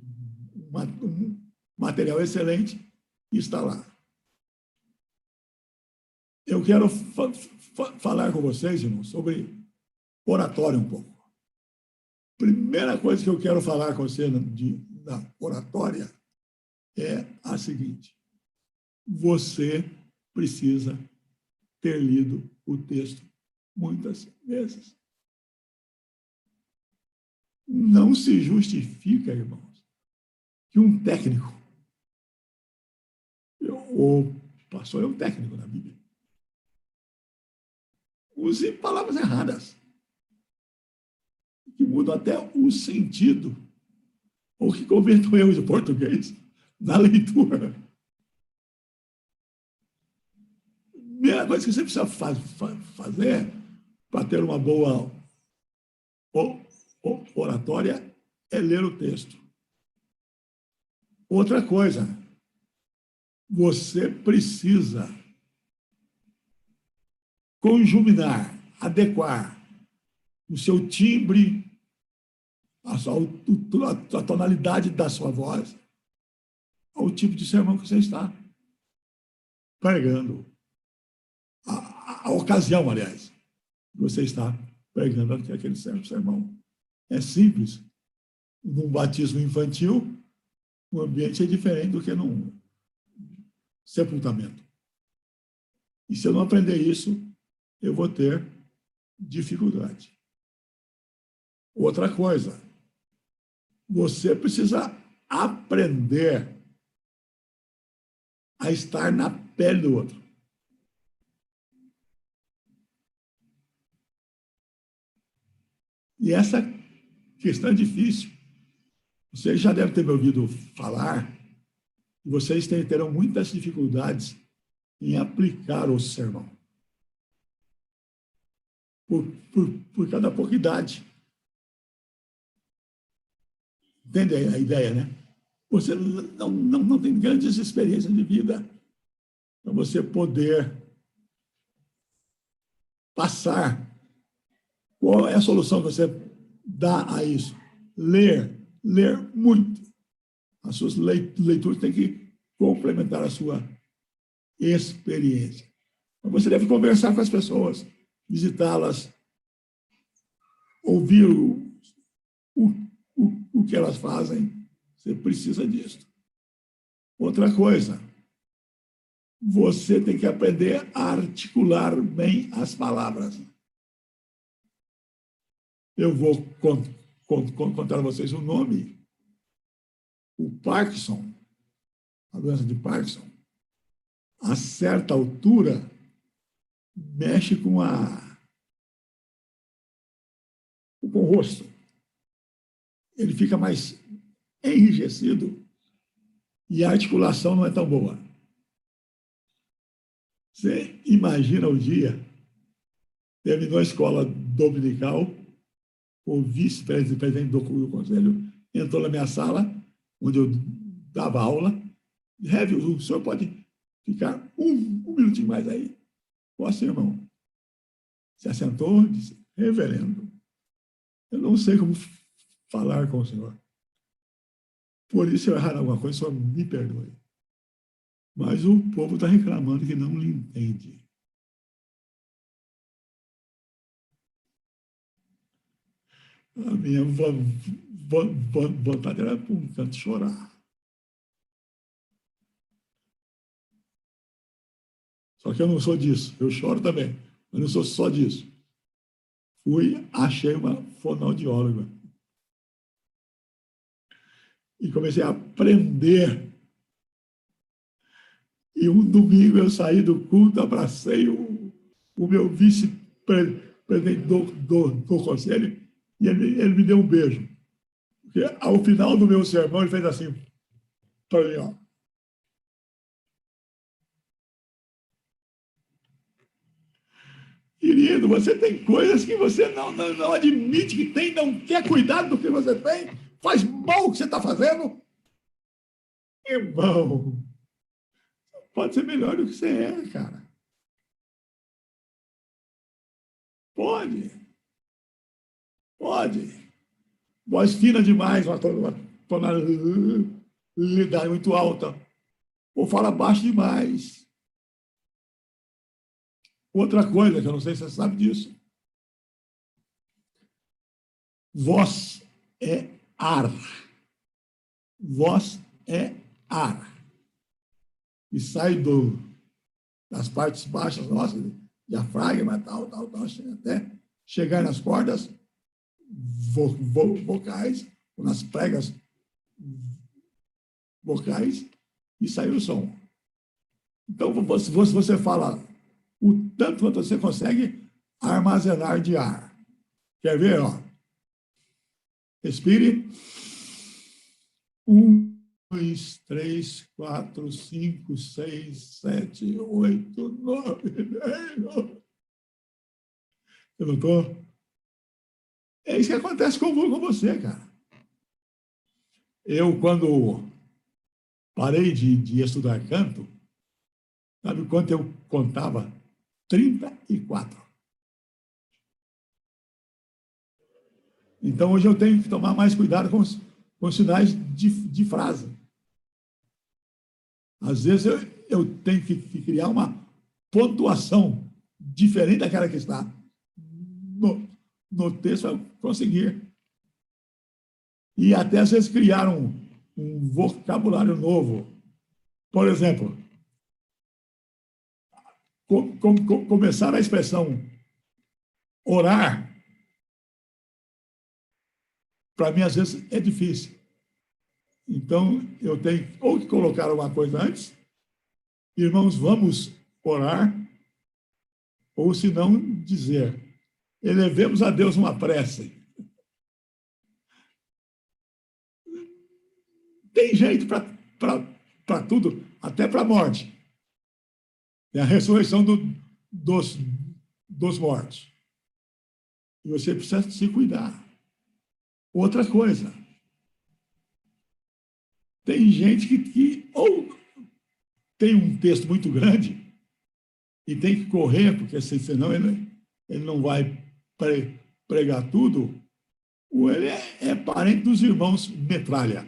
material excelente, está lá. Eu quero falar com vocês, irmãos, sobre oratória um pouco. Primeira coisa que eu quero falar com você na oratória é a seguinte: você precisa ter lido o texto muitas vezes. Não se justifica, irmãos, que um técnico, o pastor é um técnico na Bíblia, use palavras erradas, que mudam até o sentido, ou que cometam erros de português na leitura. A primeira coisa que você precisa fazer para ter uma boa oratória é ler o texto. Outra coisa, você precisa conjuminar, adequar o seu timbre, a tonalidade da sua voz ao tipo de sermão que você está pregando. A ocasião, aliás, que você está pregando aquele sermão. É simples. Num batismo infantil, o ambiente é diferente do que num sepultamento. E se eu não aprender isso, eu vou ter dificuldade. Outra coisa, você precisa aprender a estar na pele do outro. E essa questão é difícil. Vocês já devem ter me ouvido falar, e vocês terão muitas dificuldades em aplicar o sermão. Por cada pouca idade. Entende a ideia, né? Você não tem grandes experiências de vida. para você poder passar. Qual é a solução que você dá a isso? Ler muito. As suas leituras têm que complementar a sua experiência. Você deve conversar com as pessoas, visitá-las, ouvir o que elas fazem. Você precisa disso. Outra coisa, você tem que aprender a articular bem as palavras. Eu vou contar a vocês o nome. O Parkinson, a doença de Parkinson, a certa altura, mexe com o rosto. Ele fica mais enrijecido e a articulação não é tão boa. Você imagina o dia, terminou a escola dominical, o vice-presidente do conselho entrou na minha sala, onde eu dava aula. Heavy, o senhor pode ficar um minutinho mais aí? Posso, irmão? Se assentou e disse, reverendo, eu não sei como falar com o senhor. Por isso, se eu errar alguma coisa, o senhor me perdoe. Mas o povo está reclamando que não lhe entende. A minha vontade era para um canto chorar. Só que eu não sou disso. Eu choro também, mas não sou só disso. Achei uma fonoaudióloga. E comecei a aprender. E um domingo eu saí do culto, abracei o meu vice-presidente do conselho e ele me deu um beijo. Porque ao final do meu sermão ele fez assim para mim, ó. Querido, você tem coisas que você não admite que tem, não quer cuidar do que você tem, faz mal o que você está fazendo. Irmão, pode ser melhor do que você é, cara. Pode. Voz fina demais, uma tonalidade muito alta. Ou fala baixo demais. Outra coisa, que eu não sei se você sabe disso. Voz é ar. Voz é ar. E sai das partes baixas nossas, diafragma, tal, até chegar nas cordas vocais, nas pregas vocais, e sair o som. Então, você fala o tanto quanto você consegue armazenar de ar. Quer ver? Ó? Respire. 1, 2, 3, 4, 5, 6, 7, 8, 9, 10. Você notou? É isso que acontece com você, cara. Eu, quando parei de estudar canto, sabe quanto eu contava? 34. Então, hoje eu tenho que tomar mais cuidado com os sinais de frase. Às vezes, eu tenho que criar uma pontuação diferente daquela que está no texto para conseguir. E até, às vezes, criar um vocabulário novo. Por exemplo, começar a expressão orar, para mim, às vezes, é difícil. Então, eu tenho ou que colocar alguma coisa antes, irmãos, vamos orar, ou se não, dizer, elevemos a Deus uma prece. Tem jeito para tudo, até para a morte. É a ressurreição dos mortos. E você precisa se cuidar. Outra coisa, tem gente que ou tem um texto muito grande e tem que correr, porque senão ele não vai pregar tudo, ou ele é parente dos irmãos Metralha.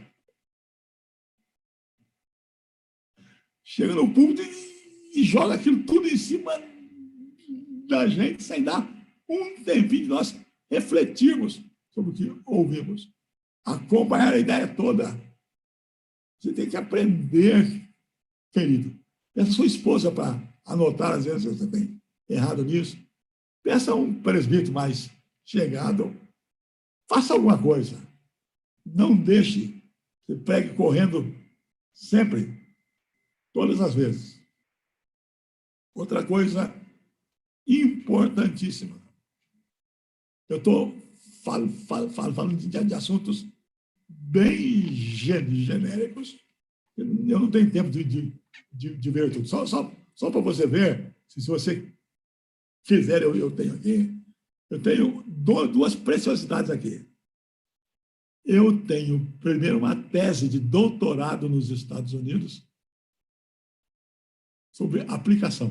Chega no púlpito e joga aquilo tudo em cima da gente, sem dar um tempinho de nós refletirmos sobre o que ouvimos. Acompanhar a ideia toda. Você tem que aprender, querido. Peça a sua esposa para anotar, às vezes, você tem errado nisso. Peça a um presbítero mais chegado. Faça alguma coisa. Não deixe. Você pregue correndo sempre, todas as vezes. Outra coisa importantíssima. Eu estou falando de assuntos bem genéricos. Eu não tenho tempo de ver tudo. Só para você ver, se você quiser, eu tenho aqui. Eu tenho duas preciosidades aqui. Eu tenho, primeiro, uma tese de doutorado nos Estados Unidos sobre aplicação.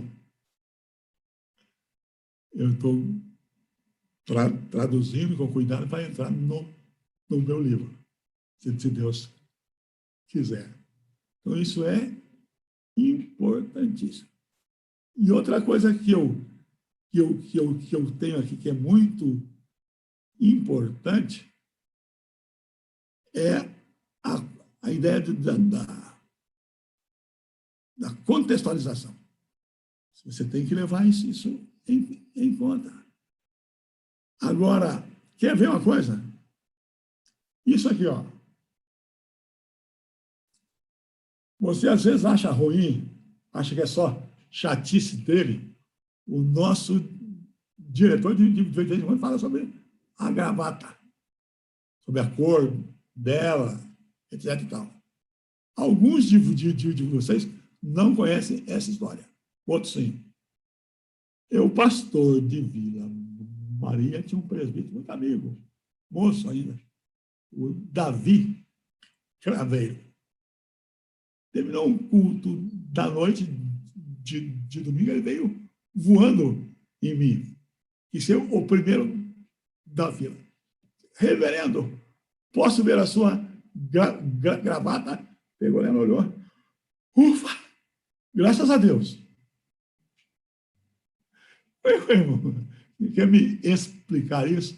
Eu estou traduzindo com cuidado para entrar no meu livro, se Deus quiser. Então, isso é importantíssimo. E outra coisa que eu tenho aqui, que é muito importante, é a ideia da contextualização. Você tem que levar isso em conta. Agora, quer ver uma coisa? Isso aqui, ó. Você às vezes acha ruim, acha que é só chatice dele. O nosso diretor de vez em quando fala sobre a gravata, sobre a cor dela, etc. e tal. Alguns de vocês não conhecem essa história. Outros sim. Eu, pastor de Vila Maria, tinha um presbítero muito amigo, moço ainda, o Davi Craveiro. Terminou um culto da noite de domingo, ele veio voando em mim. E ser o primeiro da fila. Reverendo, posso ver a sua gravata? Pegou ela, olhou. Ufa! Graças a Deus. Irmão, quer me explicar isso?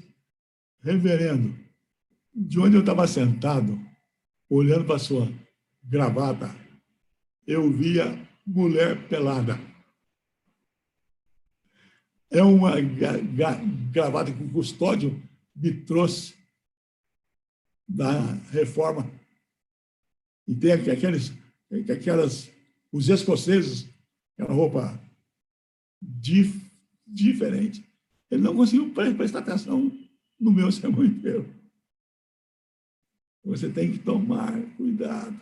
Reverendo, de onde eu estava sentado, olhando para a sua gravata, eu via mulher pelada. É uma gravata que o custódio me trouxe da reforma. E tem os escoceses, aquela roupa diferente. Ele não conseguiu prestar atenção no meu sermão inteiro. Você tem que tomar cuidado.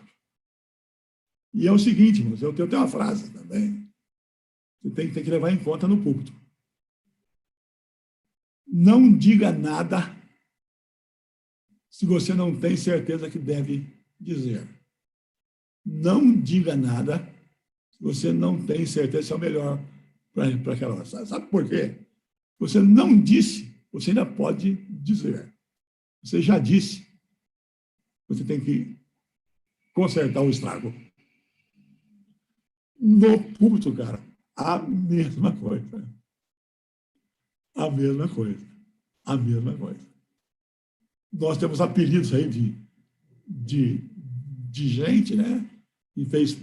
E é o seguinte, irmãos, eu tenho uma frase também. Você tem que levar em conta no púlpito. Não diga nada se você não tem certeza que deve dizer. Não diga nada se você não tem certeza se é o melhor para aquela hora. Sabe por quê? Você não disse, você ainda pode dizer. Você já disse. Você tem que consertar o estrago. No púlpito, cara, a mesma coisa. A mesma coisa. A mesma coisa. Nós temos apelidos aí de gente, né? Que fez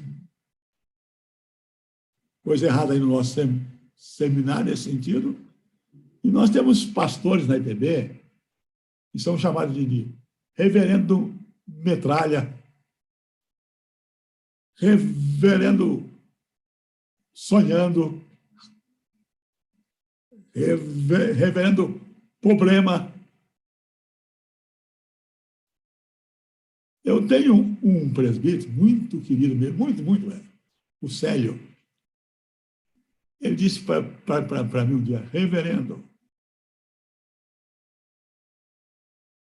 coisa errada aí no nosso seminário nesse sentido. E nós temos pastores na IPB que são chamados de reverendo metralha, reverendo sonhando, reverendo problema. Eu tenho um presbítero muito querido mesmo, muito, o Célio. Ele disse para mim um dia, reverendo,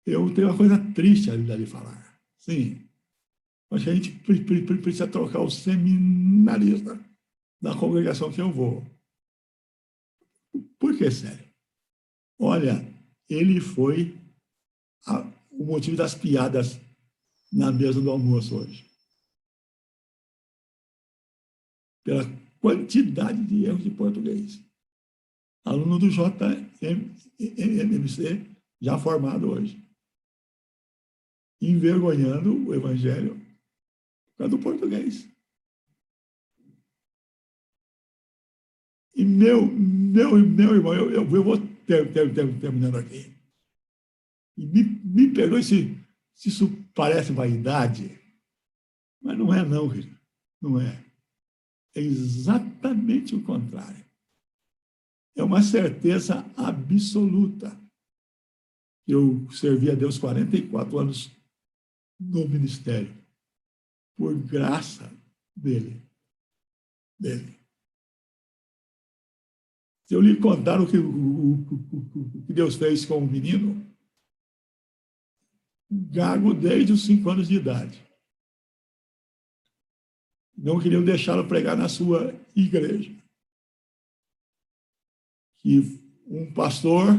eu tenho uma coisa triste ali de falar. Sim, Acho que a gente precisa trocar o seminarista da congregação que eu vou. Por que, sério? Olha, ele foi o motivo das piadas na mesa do almoço hoje. Pela quantidade de erros de português. Aluno do JMC, já formado hoje. Envergonhando o evangelho por causa do português. E meu irmão, eu vou terminando aqui. E me perdoe se isso parece vaidade, mas não é não, querido. Não é. É exatamente o contrário. É uma certeza absoluta. Eu servi a Deus 44 anos no ministério, por graça dele. Se eu lhe contar o que Deus fez com o menino, gago desde os 5 anos de idade. Não queriam deixá-lo pregar na sua igreja. E um pastor,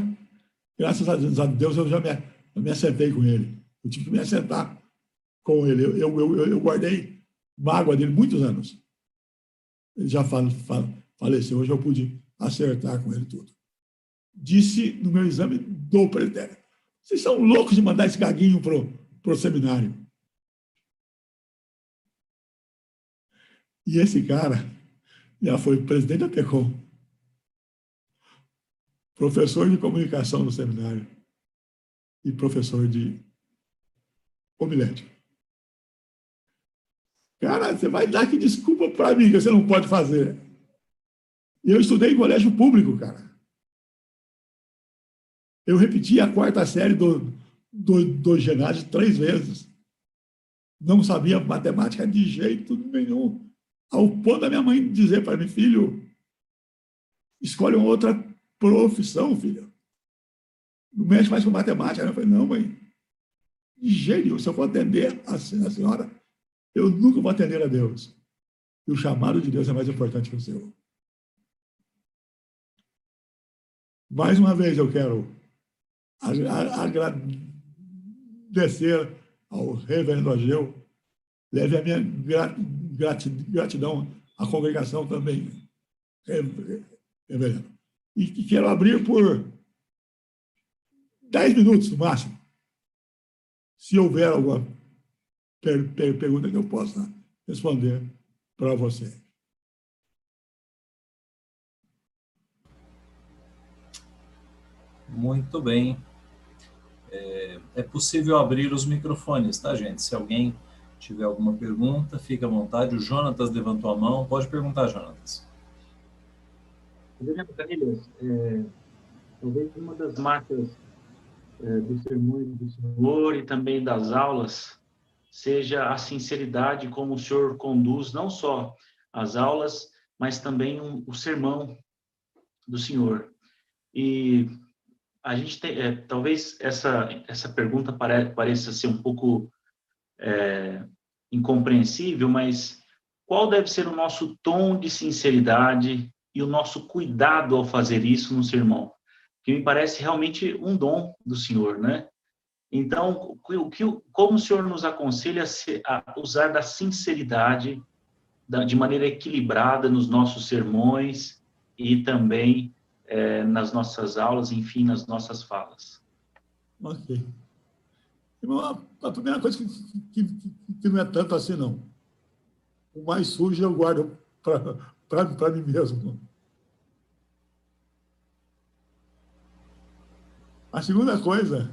graças a Deus, eu já me assentei com ele. Eu tive que me assentar com ele. Eu guardei mágoa dele muitos anos. Ele já faleceu. Hoje eu pude acertar com ele tudo. Disse no meu exame do presbitério: vocês são loucos de mandar esse gaguinho pro seminário. E esse cara já foi presidente da TECOM, professor de comunicação no seminário e professor de homilética. Cara, você vai dar que desculpa para mim que você não pode fazer. E eu estudei em colégio público, cara. Eu repeti a 4ª série do ginásio 3 vezes. Não sabia matemática de jeito nenhum. Ao ponto da minha mãe dizer para mim: filho, escolhe uma outra profissão, filho. Não mexe mais com matemática. Eu falei: não, mãe, de jeito nenhum. Se eu for atender a senhora, eu nunca vou atender a Deus. E o chamado de Deus é mais importante que o seu. Mais uma vez eu quero agradecer ao reverendo Ageu. Leve a minha gratidão à congregação também, reverendo. E quero abrir por 10 minutos no máximo, se houver alguma pergunta que eu possa responder para você. Muito bem. É possível abrir os microfones, tá, gente? Se alguém tiver alguma pergunta, fique à vontade. O Jonatas levantou a mão. Pode perguntar, Jonatas. Carrilhos, talvez uma das marcas dos sermões do Senhor e também das aulas seja a sinceridade como o Senhor conduz não só as aulas, mas também o sermão do Senhor. E a gente tem, talvez essa pergunta pareça ser um pouco incompreensível, mas qual deve ser o nosso tom de sinceridade e o nosso cuidado ao fazer isso no sermão? Que me parece realmente um dom do Senhor, né? Então, como o Senhor nos aconselha a usar da sinceridade de maneira equilibrada nos nossos sermões e também nas nossas aulas, enfim, nas nossas falas? Ok. A primeira coisa que não é tanto assim, não. O mais sujo eu guardo para mim mesmo. A segunda coisa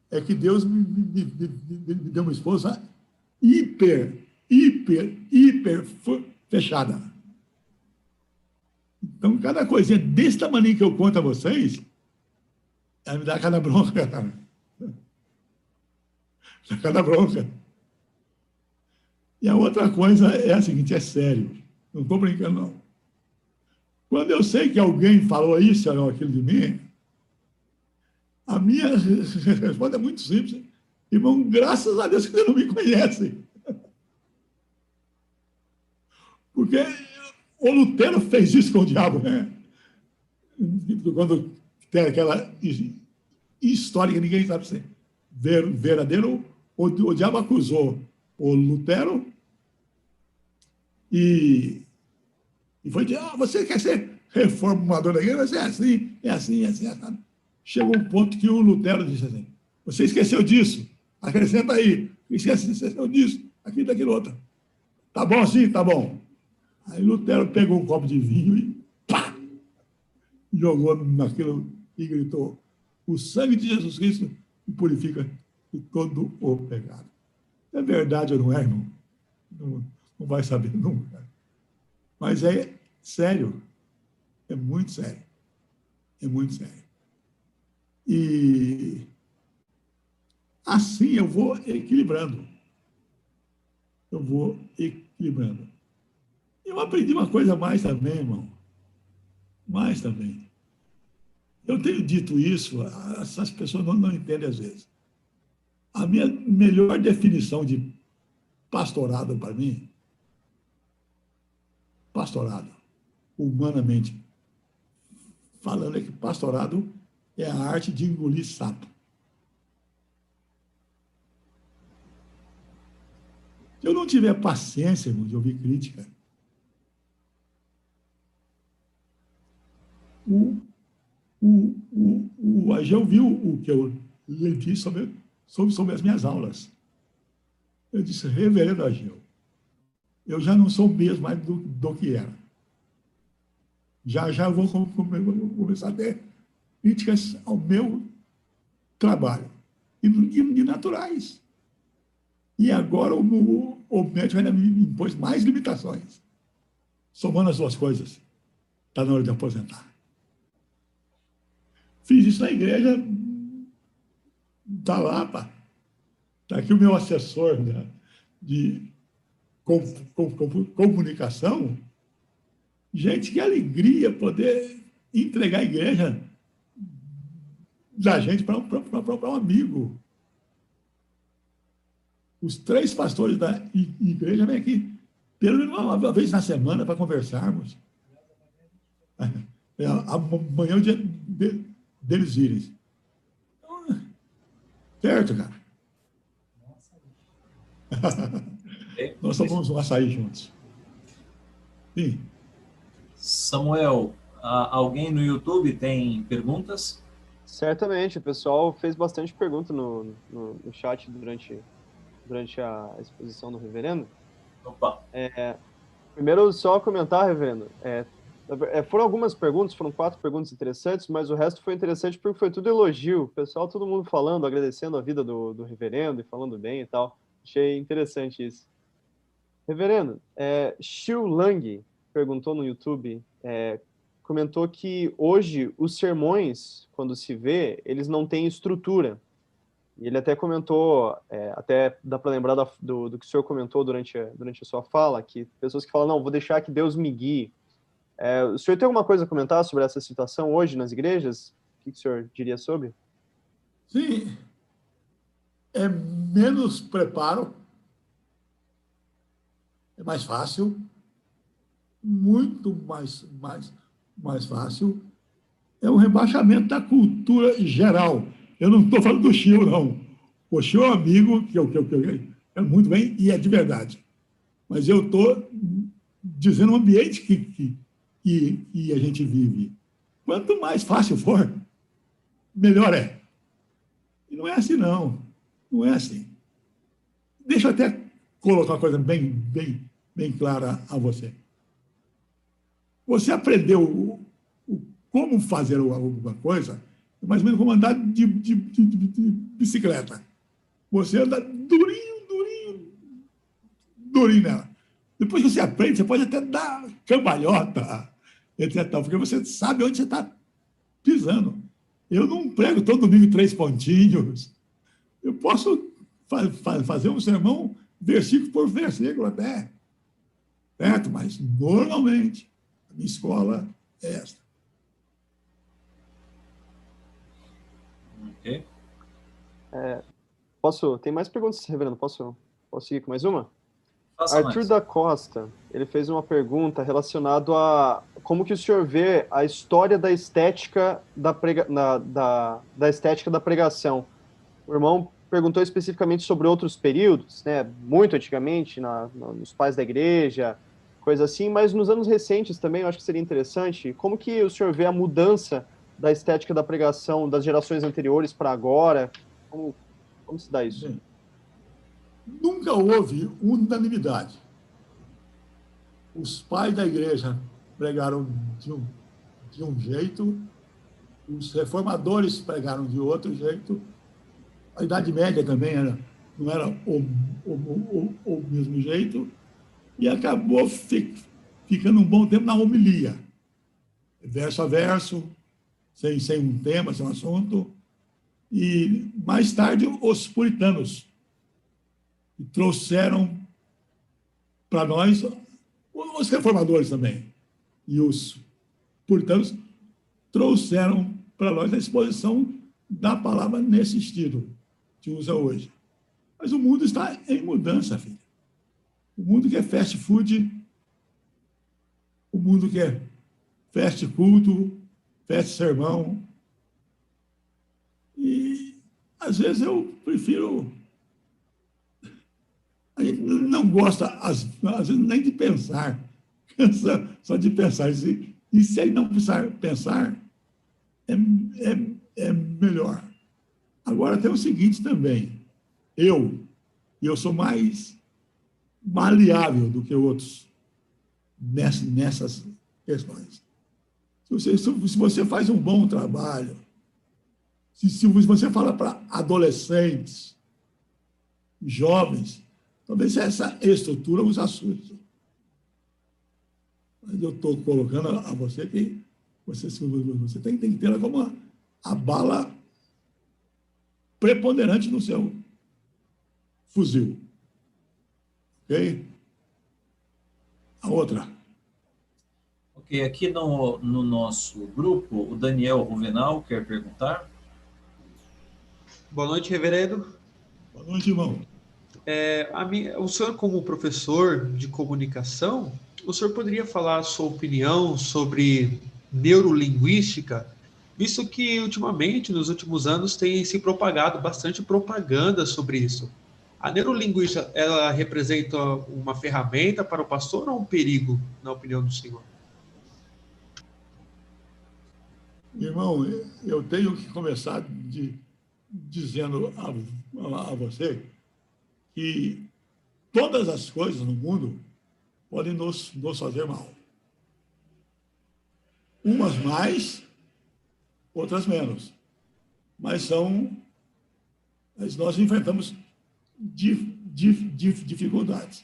é que Deus me deu uma esposa hiper fechada. Então, cada coisinha desse tamanho que eu conto a vocês, ela me dá cada bronca. Dá cada bronca. E a outra coisa é a seguinte, é sério. Não estou brincando, não. Quando eu sei que alguém falou isso ou aquilo de mim, a minha resposta é muito simples. Irmão, graças a Deus que você não me conhece. Porque o Lutero fez isso com o diabo, né? Quando tem aquela história que ninguém sabe se é verdadeiro, o diabo acusou o Lutero e foi dizer, você quer ser reformador da igreja? Mas é assim, é assim, é assim, é assim. Chegou um ponto que o Lutero disse assim, você esqueceu disso, acrescenta aí, esqueceu disso, aquilo, daquilo, outro. Tá bom assim? Tá bom. Aí Lutero pegou um copo de vinho e pá, jogou naquilo e gritou, o sangue de Jesus Cristo me purifica de todo o pecado. É verdade ou não é, irmão? Não vai saber nunca. Mas é sério. É muito sério. É muito sério. E assim eu vou equilibrando. Eu vou equilibrando. Eu aprendi uma coisa mais também, irmão. Mais também. Eu tenho dito isso, essas pessoas não entendem às vezes. A minha melhor definição de pastorado para mim, pastorado, humanamente falando, é que pastorado é a arte de engolir sapo. Se eu não tiver paciência, irmão, de ouvir crítica, o Ageu viu o que eu lhe disse sobre as minhas aulas. Eu disse, reverendo Ageu, eu já não sou mesmo mais do que era. Já eu vou começar a ter críticas ao meu trabalho. E naturais. E agora o médico ainda me impôs mais limitações. Somando as duas coisas, está na hora de aposentar. Fiz isso na igreja, está lá, pá. Está aqui o meu assessor de comunicação. Gente, que alegria poder entregar a igreja da gente para um amigo. Os 3 pastores da igreja vêm aqui pelo menos uma vez na semana para conversarmos. Amanhã é o dia deles irem. Certo, cara? Nós tomamos um açaí juntos. Sim. Samuel, alguém no YouTube tem perguntas? Certamente, o pessoal fez bastante pergunta no chat durante a exposição do reverendo. Opa. Primeiro, só comentar, reverendo, foram algumas perguntas, foram 4 perguntas interessantes, mas o resto foi interessante porque foi tudo elogio. O pessoal, todo mundo falando, agradecendo a vida do reverendo e falando bem e tal. Achei interessante isso. Reverendo, Xiu Lang perguntou no YouTube, comentou que hoje os sermões, quando se vê, eles não têm estrutura. E ele até comentou, até dá para lembrar do que o senhor comentou durante a sua fala, que pessoas que falam, não, vou deixar que Deus me guie. O senhor tem alguma coisa a comentar sobre essa situação hoje nas igrejas? O que o senhor diria sobre? Sim. É menos preparo, é mais fácil, muito mais fácil. É um rebaixamento da cultura geral. Eu não estou falando do Chiu, não. O Chiu é um amigo que eu quero muito bem e é de verdade. Mas eu estou dizendo o ambiente que a gente vive. Quanto mais fácil for, melhor é. E não é assim, não. Não é assim. Deixa eu até colocar uma coisa bem clara a você. Você aprendeu como fazer alguma coisa, mais ou menos como andar de bicicleta. Você anda durinho nela. Depois que você aprende, você pode até dar cambalhota, etc. Porque você sabe onde você está pisando. Eu não prego todo domingo 3 pontinhos. Eu posso fazer um sermão versículo por versículo até. Certo? Mas, normalmente, a minha escola é esta. Ok. Tem mais perguntas, reverendo? Posso seguir com mais uma? Faça Arthur mais. da Costa ele fez uma pergunta relacionada a como que o senhor vê a história da estética da estética da pregação. O irmão perguntou especificamente sobre outros períodos, né, muito antigamente, nos pais da igreja, coisa assim, mas nos anos recentes também eu acho que seria interessante. Como que o senhor vê a mudança da estética da pregação das gerações anteriores para agora? Como se dá isso? Bem, nunca houve unanimidade. Os pais da igreja pregaram de um jeito, os reformadores pregaram de outro jeito, a Idade Média também não era o mesmo jeito, e acabou ficando um bom tempo na homilia, verso a verso, sem um tema, sem um assunto. E, mais tarde, os puritanos trouxeram para nós, os reformadores também, e os puritanos trouxeram para nós a exposição da palavra nesse estilo que usa hoje. Mas o mundo está em mudança, filho. O mundo quer fast food, o mundo quer fast culto, fast sermão. E, às vezes, eu prefiro... A gente não gosta, às vezes, nem de pensar, só de pensar. E se ele não precisar pensar, é melhor. Agora, tem o seguinte também. Eu sou mais maleável do que outros nessas questões. Se você faz um bom trabalho, se você fala para adolescentes, jovens, talvez essa estrutura os assuste. Mas eu estou colocando a você que você tem que ter ela como a bala preponderante no seu fuzil. Ok? A outra. Ok, aqui no nosso grupo, o Daniel Ruvenal quer perguntar. Boa noite, reverendo. Boa noite, irmão. O senhor, como professor de comunicação, o senhor poderia falar a sua opinião sobre neurolinguística, visto que, ultimamente, nos últimos anos, tem se propagado bastante propaganda sobre isso. A neurolinguística, ela representa uma ferramenta para o pastor ou um perigo, na opinião do senhor? Irmão, eu tenho que começar dizendo a você que todas as coisas no mundo podem nos fazer mal. Umas mais, outras menos. Mas nós enfrentamos dificuldades.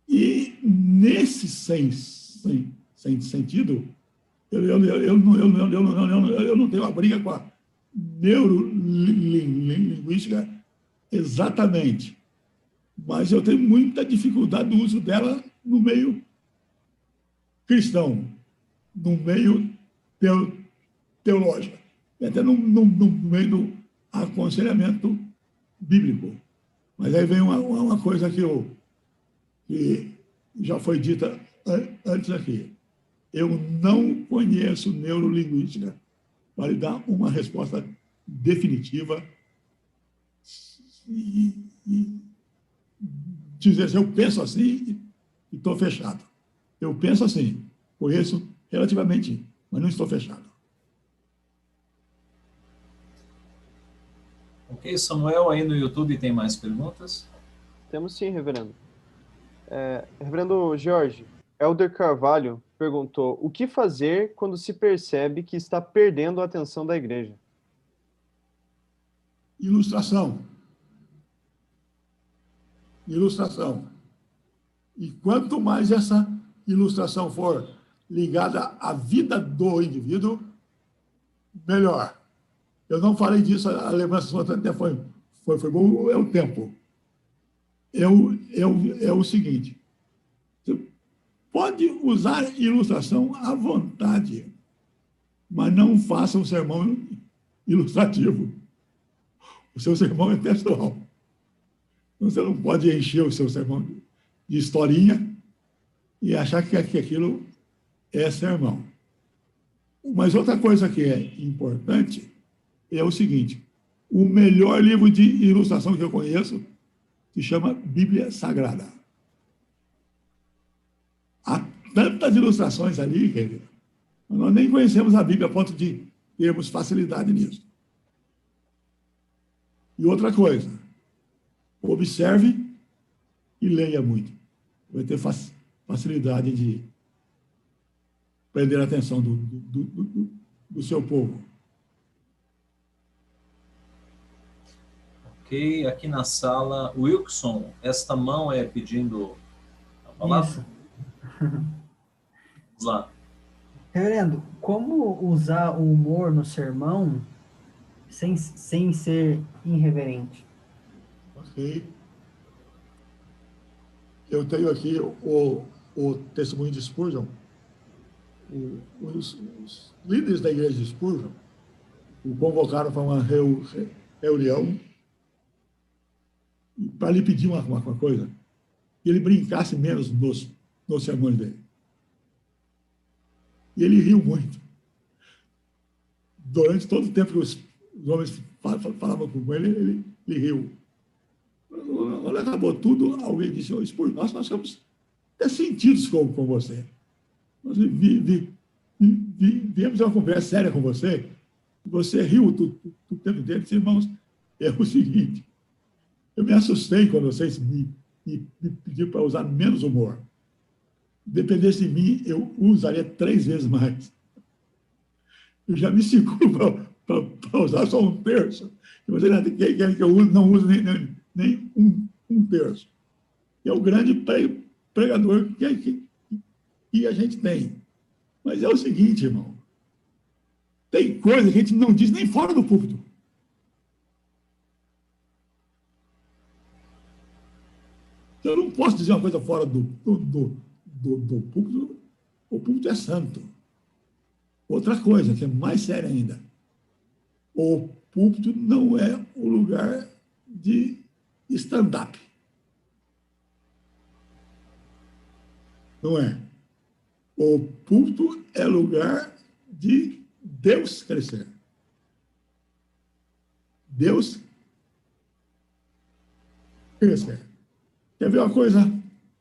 E nesse sentido, eu não tenho uma briga com a neurolinguística exatamente, mas eu tenho muita dificuldade no uso dela no meio cristão, no meio teológico, e até no meio do aconselhamento bíblico. Mas aí vem uma coisa que já foi dita antes aqui. Eu não conheço neurolinguística para lhe dar uma resposta definitiva e dizer assim, eu penso assim e estou fechado. Eu penso assim, conheço relativamente, mas não estou fechado. Ok, Samuel, aí no YouTube tem mais perguntas? Temos sim, reverendo. Reverendo Jorge, Elder Carvalho perguntou, o que fazer quando se percebe que está perdendo a atenção da igreja? Ilustração. E quanto mais essa ilustração for ligada à vida do indivíduo, melhor. Eu não falei disso, a lembrança até foi bom, é o tempo. É o seguinte, você pode usar ilustração à vontade, mas não faça um sermão ilustrativo. O seu sermão é pessoal. Você não pode encher o seu sermão de historinha e achar que aquilo é sermão. Mas outra coisa que é importante é o seguinte: o melhor livro de ilustração que eu conheço se chama Bíblia Sagrada. Há tantas ilustrações ali, querido, nós nem conhecemos a Bíblia a ponto de termos facilidade nisso. E outra coisa, observe e leia muito. Vai ter facilidade de prender a atenção do seu povo. Ok, aqui na sala, Wilson, esta mão é pedindo a palavra? Isso. Vamos lá. Reverendo, como usar o humor no sermão sem ser irreverente? Ok? Eu tenho aqui o testemunho de Spurgeon. Os líderes da igreja de Spurgeon o convocaram para uma reunião para lhe pedir uma coisa, que ele brincasse menos nos sermões dele. E ele riu muito. Durante todo o tempo que os homens falavam com ele, ele riu. Quando acabou tudo, alguém disse: Spurgeon, nós somos até sentidos com você. Nós viemos uma conversa séria com você, você riu o tempo inteiro. Disse: irmãos, é o seguinte, eu me assustei quando vocês me pediram para usar menos humor. Dependesse de mim, eu usaria 3 vezes mais. Eu já me seguro para usar só 1/3. E você quer que eu não use nem 1/3. É o grande pregador que a gente tem. Mas é o seguinte, irmão, tem coisa que a gente não diz nem fora do púlpito. Eu não posso dizer uma coisa fora do púlpito. O púlpito é santo. Outra coisa, que é mais séria ainda, o púlpito não é o lugar de stand-up. Não é. O púlpito é lugar de Deus crescer. Deus crescer. Quer ver uma coisa?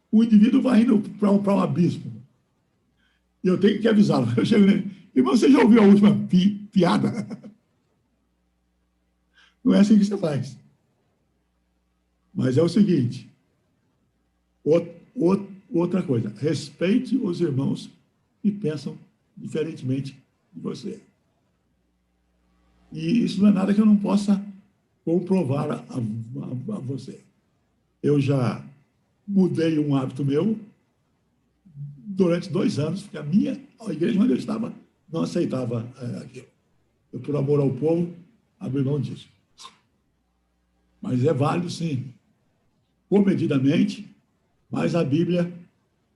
O indivíduo vai indo para um abismo. E eu tenho que avisá-lo. Eu chego nele: irmão, você já ouviu a última piada? Não é assim que você faz. Mas é o seguinte: outra coisa, respeite os irmãos que pensam diferentemente de você. E isso não é nada que eu não possa comprovar a você. Eu já mudei um hábito meu durante 2 anos, porque a igreja onde eu estava não aceitava aquilo. Eu, por amor ao povo, abri mão disso. Mas é válido, sim, comedidamente, mas a Bíblia,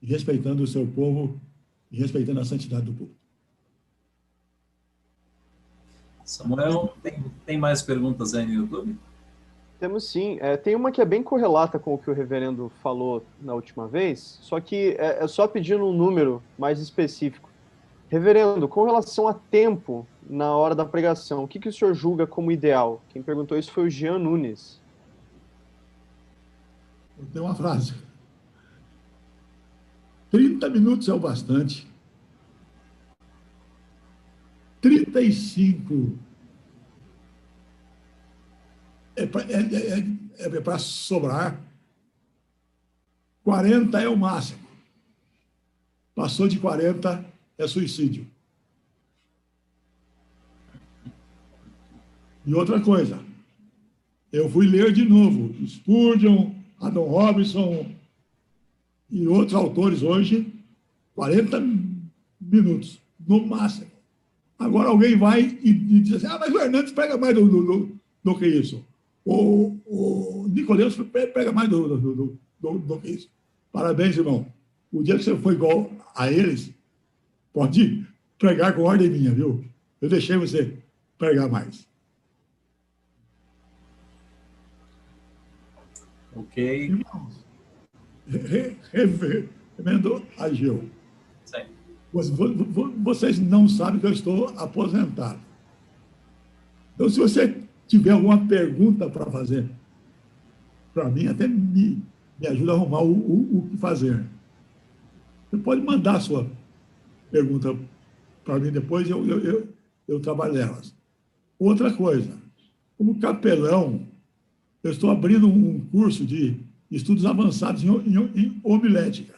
respeitando o seu povo e respeitando a santidade do povo. Samuel, tem mais perguntas aí no YouTube? Temos sim. Tem uma que é bem correlata com o que o reverendo falou na última vez, só que é só pedindo um número mais específico. Reverendo, com relação a tempo na hora da pregação, o que o senhor julga como ideal? Quem perguntou isso foi o Jean Nunes. Eu tenho uma frase: 30 minutos é o bastante. 35 é para sobrar. 40 é o máximo. Passou de 40 é suicídio. E outra coisa, eu fui ler de novo Spurgeon, Adam Robinson e outros autores hoje, 40 minutos, no máximo. Agora alguém vai e diz assim: mas o Hernandes prega mais do que isso. O Nicodemus prega mais do que isso. Parabéns, irmão. O dia que você foi igual a eles, pode pregar com ordem minha, viu? Eu deixei você pregar mais. Ok. Irmãos, Reverendo Ageu, Sim. vocês não sabem que eu estou aposentado. Então, se você tiver alguma pergunta para fazer para mim, até me ajuda a arrumar o que fazer. Você pode mandar a sua pergunta para mim depois, eu trabalho elas. Outra coisa, como capelão, eu estou abrindo um curso de estudos avançados em homilética,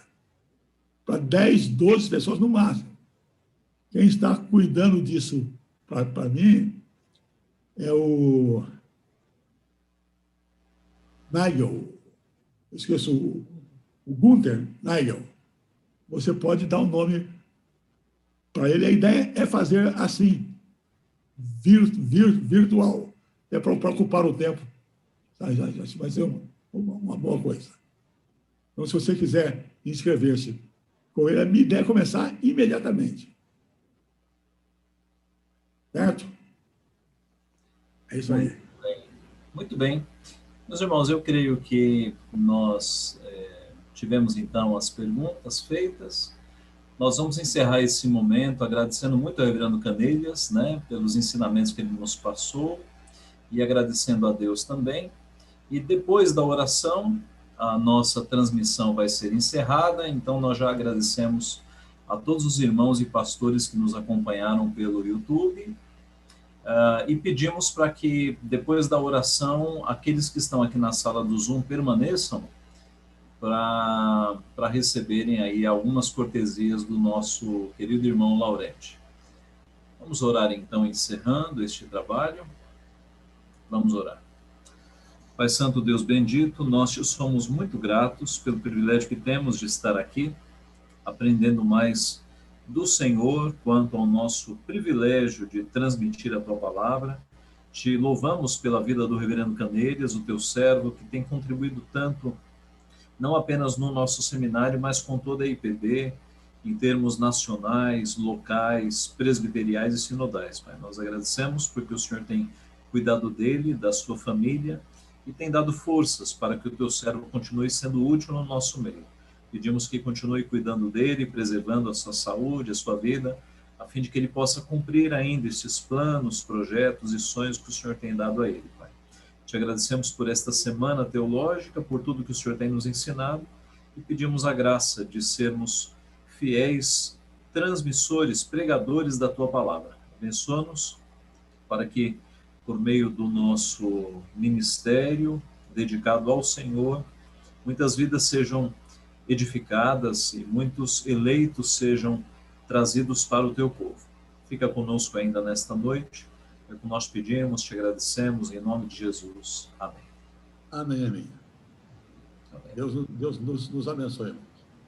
para 10, 12 pessoas no máximo. Quem está cuidando disso para mim é o Nigel, eu esqueço, o Gunther Nigel. Você pode dar um nome para ele. A ideia é fazer assim, virtual, é para ocupar o tempo. Vai ser uma boa coisa. Então, se você quiser inscrever-se com ele, a minha ideia é começar imediatamente. Certo? É isso aí. Muito bem. Meus irmãos, eu creio que nós tivemos, então, as perguntas feitas. Nós vamos encerrar esse momento agradecendo muito ao reverendo Canelhas, né, pelos ensinamentos que ele nos passou, e agradecendo a Deus também. E depois da oração, a nossa transmissão vai ser encerrada, então nós já agradecemos a todos os irmãos e pastores que nos acompanharam pelo YouTube, e pedimos para que, depois da oração, aqueles que estão aqui na sala do Zoom permaneçam para receberem aí algumas cortesias do nosso querido irmão Laurete. Vamos orar então, encerrando este trabalho. Vamos orar. Pai Santo, Deus bendito, nós te somos muito gratos pelo privilégio que temos de estar aqui, aprendendo mais do Senhor quanto ao nosso privilégio de transmitir a tua palavra. Te louvamos pela vida do reverendo Canelhas, o teu servo, que tem contribuído tanto, não apenas no nosso seminário, mas com toda a IPB, em termos nacionais, locais, presbiteriais e sinodais. Pai, nós agradecemos porque o Senhor tem cuidado dele, da sua família, e tem dado forças para que o teu servo continue sendo útil no nosso meio. Pedimos que continue cuidando dele, preservando a sua saúde, a sua vida, a fim de que ele possa cumprir ainda esses planos, projetos e sonhos que o Senhor tem dado a ele, Pai. Te agradecemos por esta semana teológica, por tudo que o Senhor tem nos ensinado, e pedimos a graça de sermos fiéis transmissores, pregadores da tua palavra. Abençoa-nos para que, por meio do nosso ministério dedicado ao Senhor, muitas vidas sejam edificadas e muitos eleitos sejam trazidos para o teu povo. Fica conosco ainda nesta noite. É o que nós pedimos, te agradecemos, em nome de Jesus. Amém. Amém, amém. Deus nos abençoe.